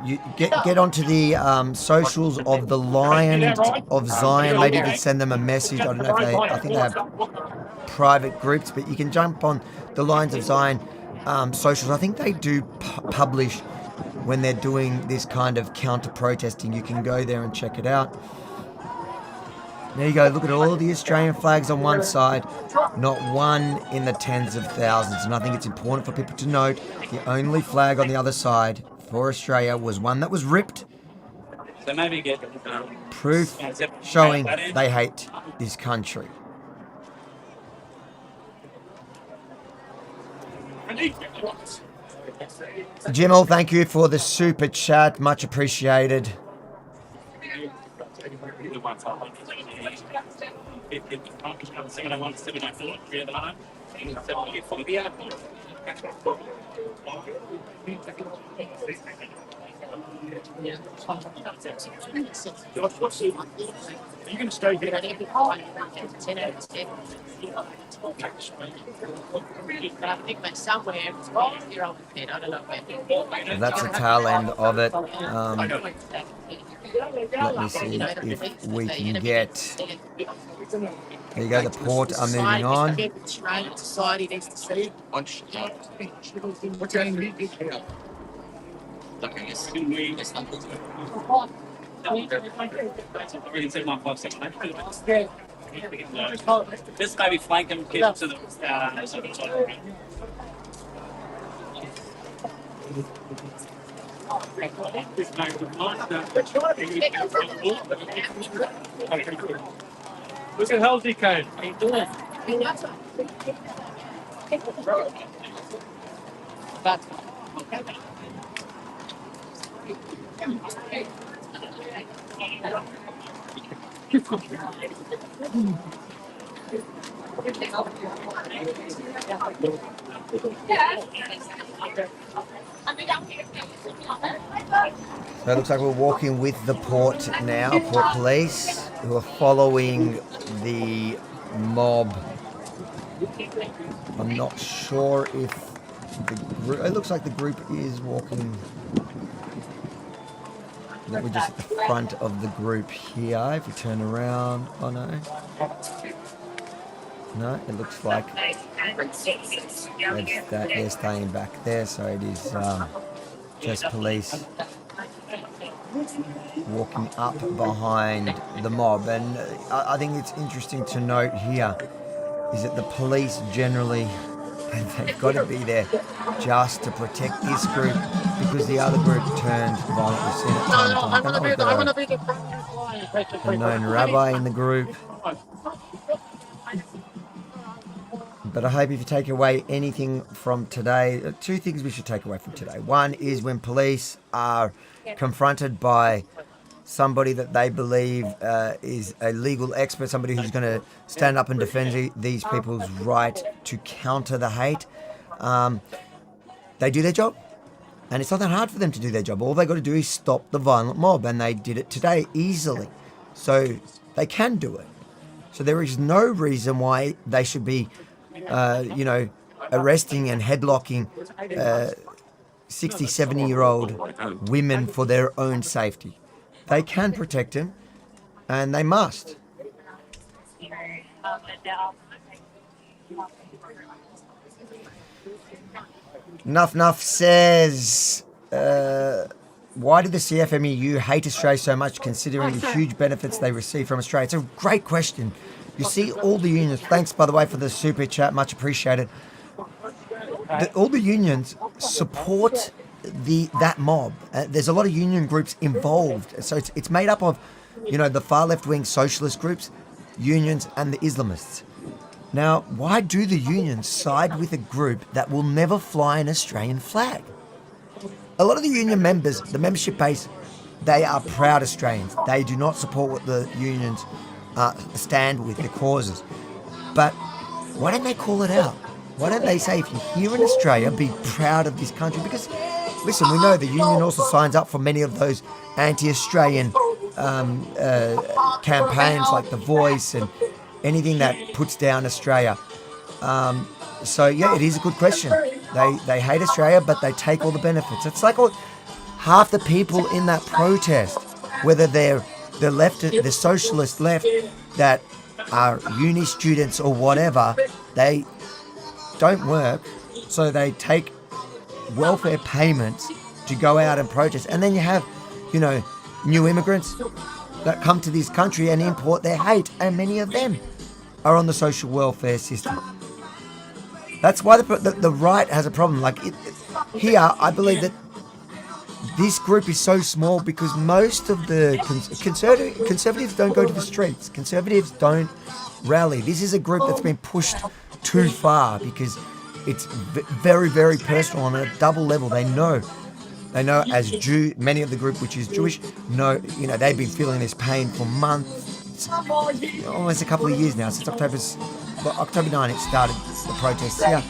You get onto the socials of the Lion of Zion. Maybe you can send them a message. I don't know if I think they have private groups, but you can jump on the Lions of Zion socials. I think they do publish when they're doing this kind of counter-protesting. You can go there and check it out. There you go, look at all the Australian flags on one side, not one in the tens of thousands. And I think it's important for people to note the only flag on the other side for Australia was one that was ripped. So maybe get proof showing they hate this country. Jimmel, thank you for the super chat, much appreciated. You can stay here. That's the tail end of it. Let me see if we can get... There you go, the port are moving on. Just maybe flank them, keep them to the Look at Healthy Code. How you doing? So it looks like we're walking with the port now, port police, who are following the mob. I'm not sure if the group... It looks like the group is walking... We're just at the front of the group here. If we turn around... Oh, no. No, it looks like they're staying back there, so it is just police walking up behind the mob. And I think it's interesting to note here is that the police generally, they've got to be there just to protect this group because the other group turned violent. We've seen it time and time. A known rabbi in the group. But I hope if you take away anything from today, two things we should take away from today. One is when police are confronted by somebody that they believe is a legal expert, somebody who's going to stand up and defend these people's right to counter the hate, they do their job. And it's not that hard for them to do their job. All they got to do is stop the violent mob, and they did it today easily. So they can do it. So there is no reason why they should be, arresting and headlocking 60, 70-year-old women for their own safety. They can protect them, and they must. Nuff says, why do the CFMEU hate Australia so much considering the huge benefits they receive from Australia? It's a great question. You see all the unions, thanks by the way for the super chat, much appreciated. All the unions support that mob. There's a lot of union groups involved. So it's made up of, the far left-wing socialist groups, unions and the Islamists. Now, why do the unions side with a group that will never fly an Australian flag? A lot of the union members, the membership base, they are proud Australians. They do not support what the unions stand with, the causes. But why don't they call it out? Why don't they say, if you're here in Australia, be proud of this country? Because, listen, we know the union also signs up for many of those anti-Australian campaigns like The Voice and anything that puts down Australia. So, it is a good question. They hate Australia, but they take all the benefits. It's like half the people in that protest, whether they're the left, the socialist left, that are uni students or whatever, they don't work, so they take welfare payments to go out and protest. And then you have, new immigrants that come to this country and import their hate, and many of them are on the social welfare system. That's why the right has a problem. Here, I believe that this group is so small because most of the conservatives don't go to the streets. Conservatives don't rally. This is a group that's been pushed too far because it's very, very personal on a double level. They know as many of the group which is Jewish, they've been feeling this pain for months, almost a couple of years now, since October 9 it started, the protests here.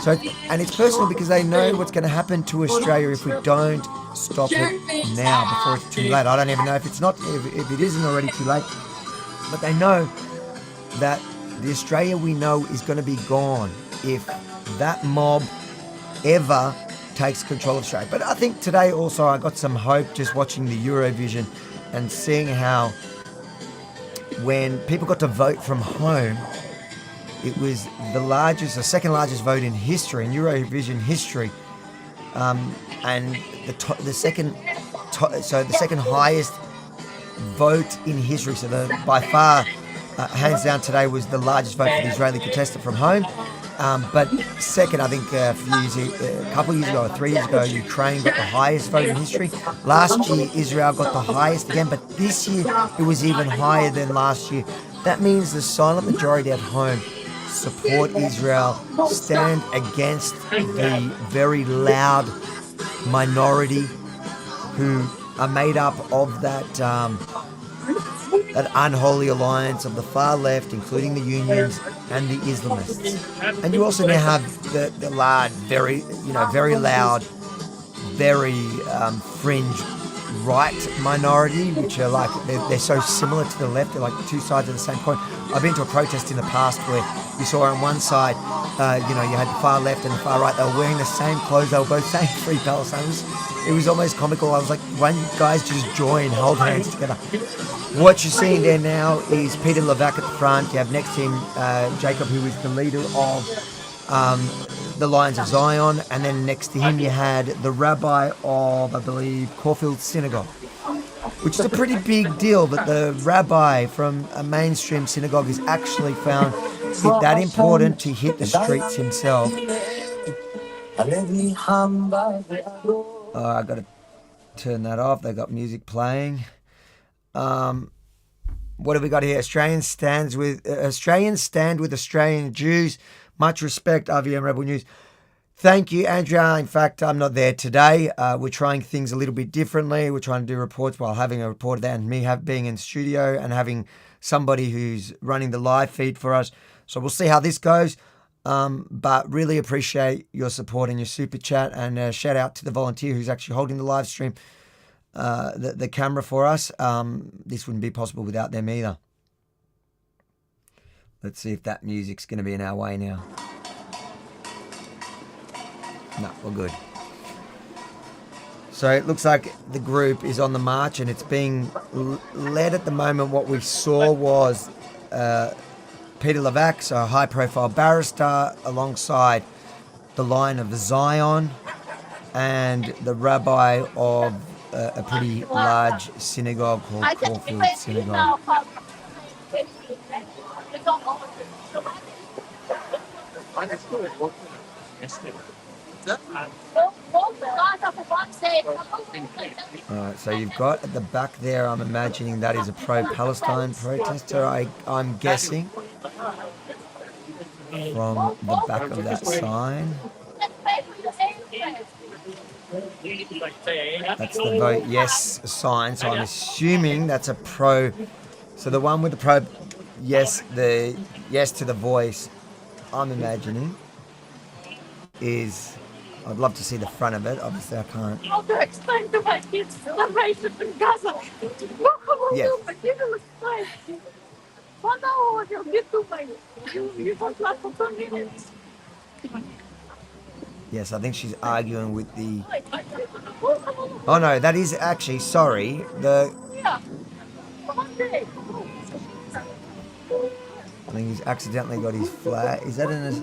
So, and it's personal because they know what's going to happen to Australia if we don't stop it now before it's too late. I don't even know if it isn't already too late, but they know that the Australia we know is going to be gone if that mob ever takes control of Australia. But I think today also I got some hope just watching the Eurovision and seeing how when people got to vote from home, it was the second largest vote in history, in Eurovision history, and the second highest vote in history. So by far, hands down, today was the largest vote for the Israeli contestant from home. But second, I think a couple of years ago, or 3 years ago, Ukraine got the highest vote in history. Last year, Israel got the highest again, but this year it was even higher than last year. That means the silent majority at home support Israel, stand against the very loud minority who are made up of that unholy alliance of the far left, including the unions and the Islamists. And you also now have the large, very loud, very fringe right minority, which are like, they're so similar to the left. They're like two sides of the same coin. I've been to a protest in the past where you saw on one side, you had the far left and the far right. They were wearing the same clothes. They were both saying Free Palestine. It was almost comical. I was like, why don't you guys just join, hold hands together? What you're seeing there now is Peter Levac at the front. You have next to him Jacob, who is the leader of the Lions of Zion. And then next to him you had the rabbi of, I believe, Caulfield Synagogue, which is a pretty big deal that the rabbi from a mainstream synagogue is actually found it that important to hit the streets himself. I got to turn that off. They got music playing. What have we got here? Australians stand with Australian Jews. Much respect, RVM Rebel News. Thank you, Andrea. In fact, I'm not there today. We're trying things a little bit differently. We're trying to do reports while having a reporter there and me being in studio and having somebody who's running the live feed for us. So we'll see how this goes. But really appreciate your support and your super chat, and shout out to the volunteer who's actually holding the live stream, the camera for us. This wouldn't be possible without them either. Let's see if that music's going to be in our way now. No, we're good. So it looks like the group is on the march and it's being led at the moment. What we saw was Peter Levac, a high-profile barrister, alongside the line of Zion and the rabbi of a pretty large synagogue called Caulfield Synagogue. Alright, so you've got at the back there, I'm imagining that is a pro-Palestine protester, I'm guessing, from the back of that sign. That's the vote yes sign, so I'm assuming that's a pro. So the one with the pro yes, the yes to the voice, I'm imagining, is, I'd love to see the front of it. Obviously, I can't. How to explain to my kids celebration in Gaza? Yeah. Yes, I think she's arguing with the. Oh no, that is actually, sorry, the. I think he's accidentally got his flag. Is that in his?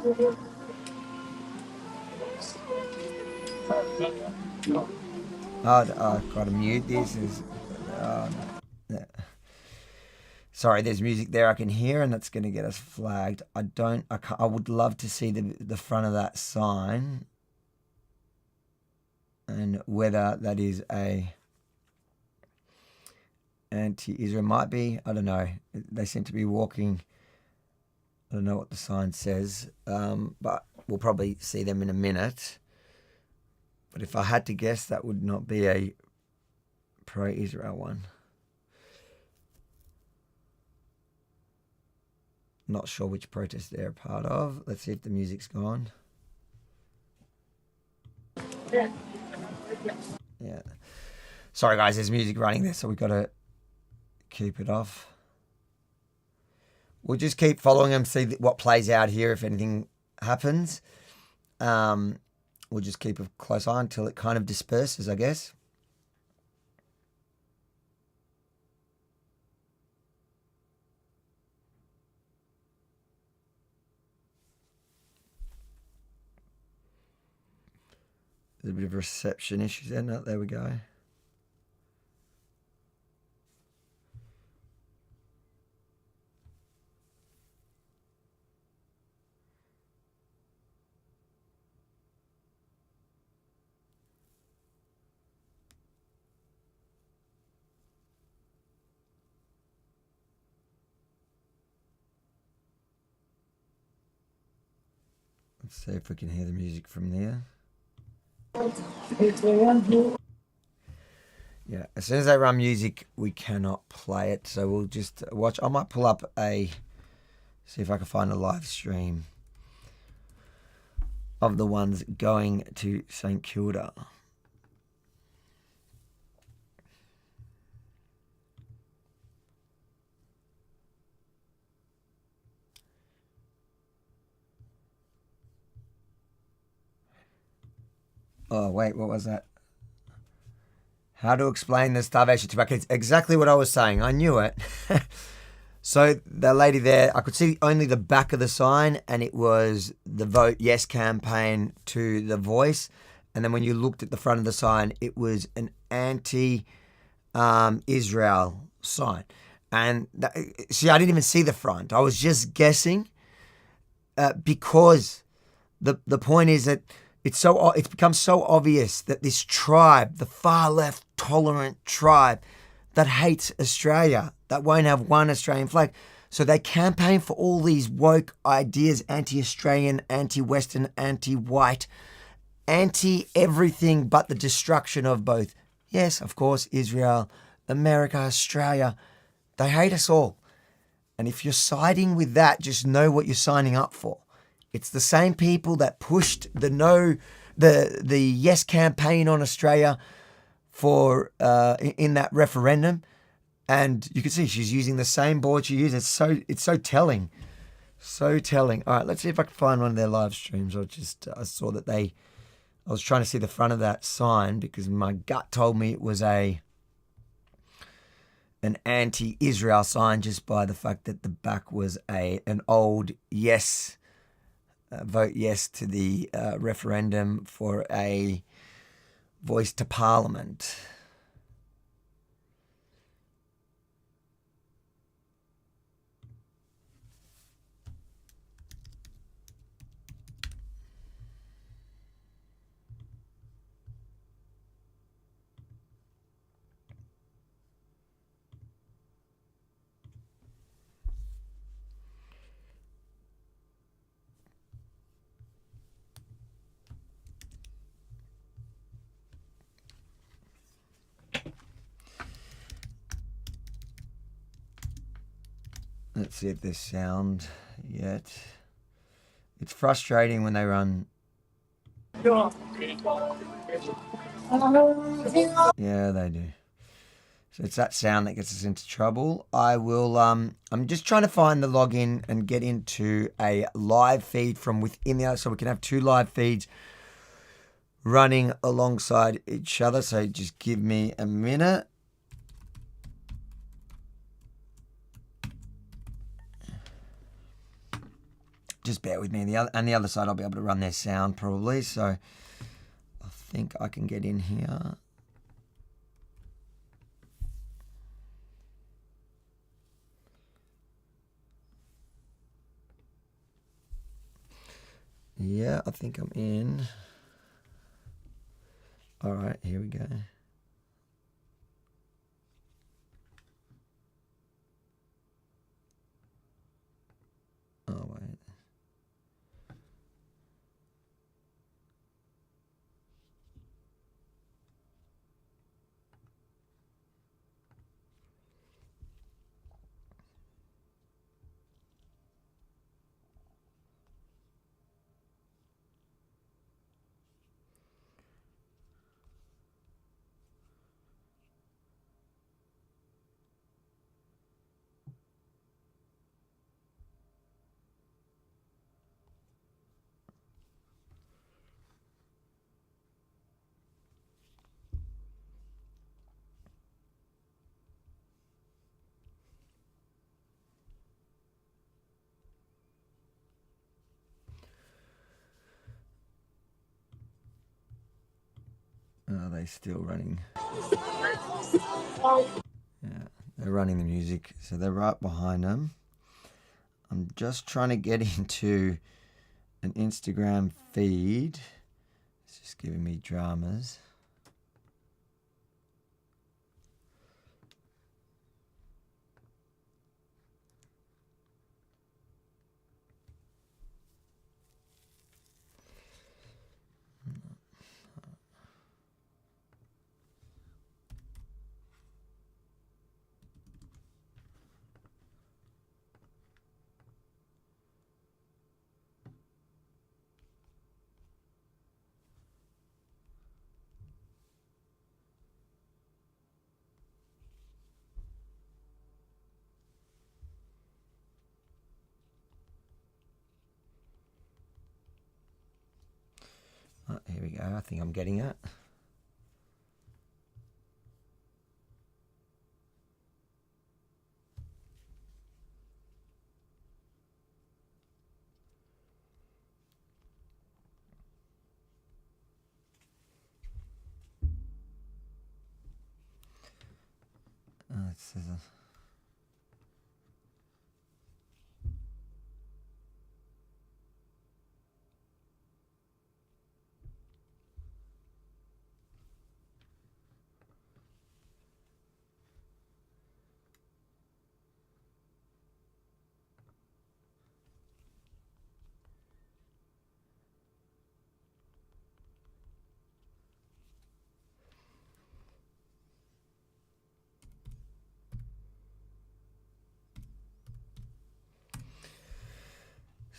Oh, gotta mute this. Sorry, there's music there I can hear, and that's going to get us flagged. I would love to see the front of that sign, and whether that is a anti-Israel, might be. I don't know. They seem to be walking. I don't know what the sign says, but we'll probably see them in a minute. But if I had to guess, that would not be a pro-Israel one. Not sure which protest they're a part of. Let's see if the music's gone. Yeah. Sorry guys, there's music running there, so we've got to keep it off. We'll just keep following them, see what plays out here, if anything happens. We'll just keep a close eye until it kind of disperses, I guess. There's a bit of reception issues there. No, there we go. Let's see if we can hear the music from there. Yeah, as soon as they run music, we cannot play it. So we'll just watch. I might pull up see if I can find a live stream of the ones going to St Kilda. Oh, wait, what was that? How to explain the starvation tobacco. It's exactly what I was saying. I knew it. So the lady there, I could see only the back of the sign, and it was the Vote Yes campaign to The Voice. And then when you looked at the front of the sign, it was an anti-Israel sign. And see, I didn't even see the front. I was just guessing because the point is that it's become so obvious that this tribe, the far left tolerant tribe that hates Australia, that won't have one Australian flag. So they campaign for all these woke ideas, anti-Australian, anti-Western, anti-white, anti-everything but the destruction of both. Yes, of course, Israel, America, Australia. They hate us all. And if you're siding with that, just know what you're signing up for. It's the same people that pushed the yes campaign on Australia for in that referendum, and you can see she's using the same board she used. It's so telling. So telling. All right, let's see if I can find one of their live streams. I saw that I was trying to see the front of that sign because my gut told me it was an anti-Israel sign just by the fact that the back was an old yes, vote yes to the referendum for a voice to Parliament. Let's see if there's sound yet. It's frustrating when they run. Yeah, they do. So it's that sound that gets us into trouble. I will, I'm just trying to find the login and get into a live feed from within the other, so we can have two live feeds running alongside each other. So just give me a minute. Just bear with me. And the other side, I'll be able to run their sound probably. So I think I can get in here. Yeah, I think I'm in. All right, here we go. Oh, wait. Are they still running? Yeah, they're running the music, so they're right behind them. I'm just trying to get into an Instagram feed. It's just giving me dramas. Oh, here we go. I think I'm getting it. It says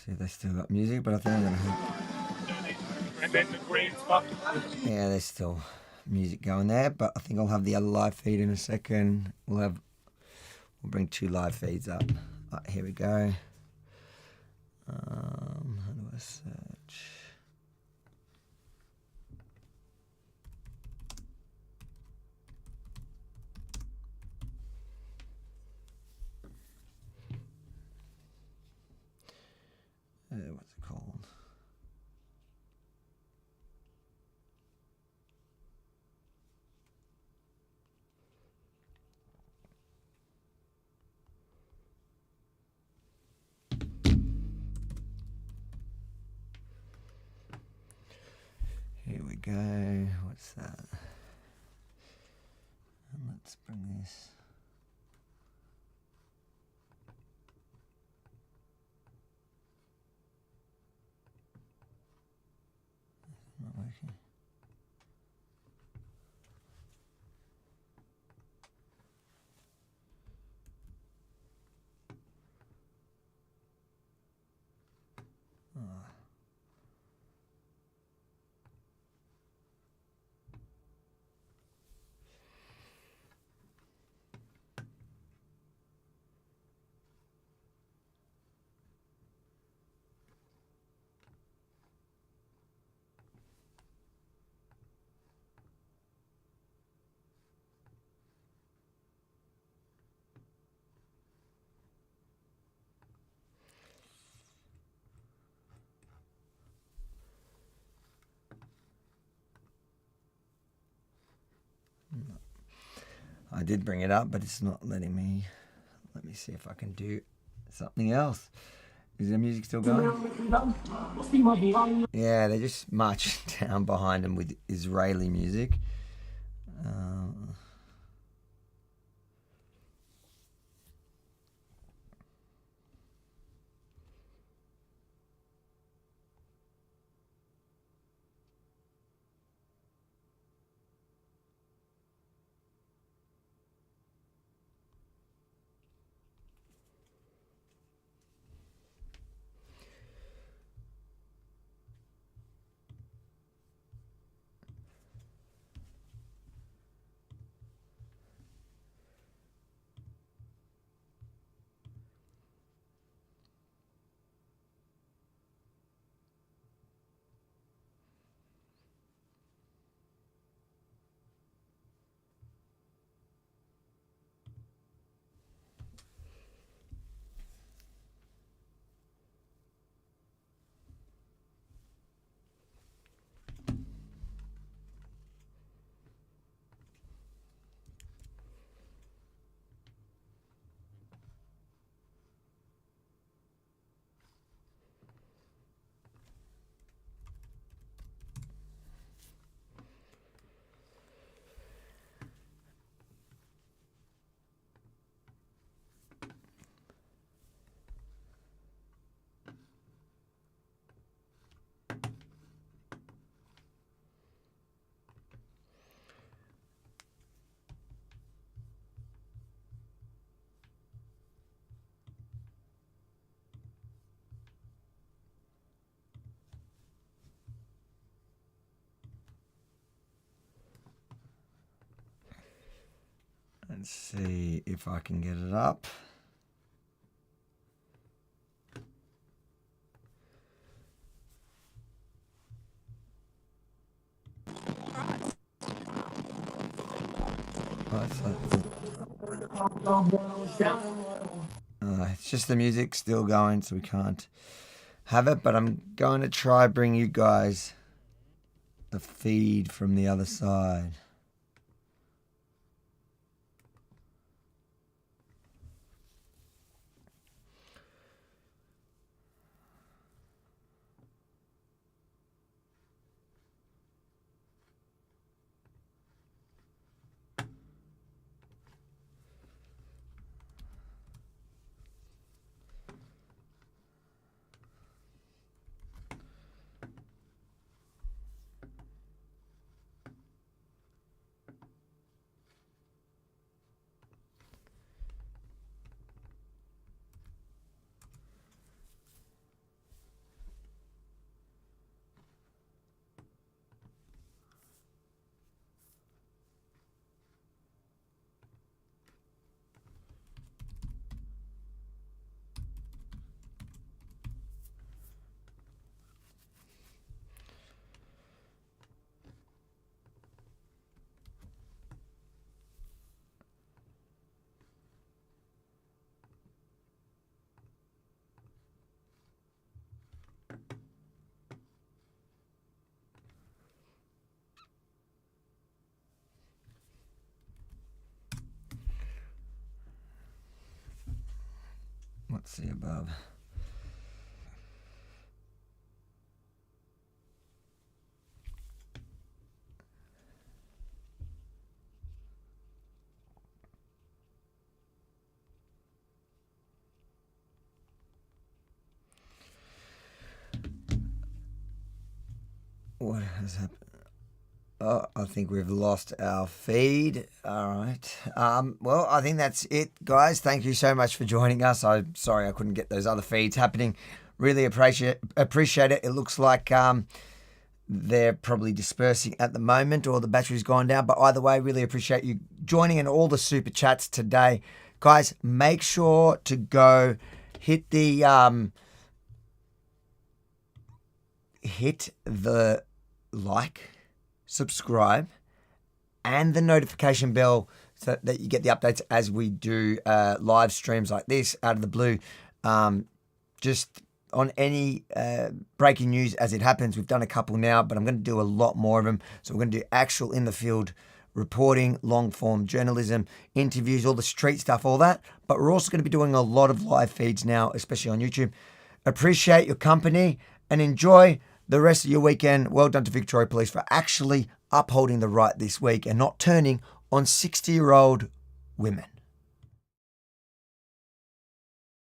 see, they still got music, but I think I'm gonna yeah, there's still music going there, but I think I'll have the other live feed in a second. We'll bring two live feeds up. Here we go. How do I search? What's it called? Here we go. What's that? And let's bring this. Not working. I did bring it up, but it's not letting me. Let me see if I can do something else. Is the music still going? Yeah, they're just marching down behind them with Israeli music. Let's see if I can get it up. It's just the music still going, so we can't have it, but I'm going to try bring you guys the feed from the other side. What's the above? What has happened? Oh, I think we've lost our feed. All right. Well, I think that's it, guys. Thank you so much for joining us. I'm sorry I couldn't get those other feeds happening. Really appreciate it. It looks like they're probably dispersing at the moment, or the battery's gone down. But either way, really appreciate you joining in all the super chats today, guys. Make sure to go hit the like, subscribe, and the notification bell so that you get the updates as we do live streams like this out of the blue. Just on any breaking news as it happens. We've done a couple now, but I'm going to do a lot more of them. So we're going to do actual in the field reporting, long form journalism, interviews, all the street stuff, all that. But we're also going to be doing a lot of live feeds now, especially on YouTube. Appreciate your company and enjoy the rest of your weekend. Well done to Victoria Police for actually upholding the right this week and not turning on 60-year-old women.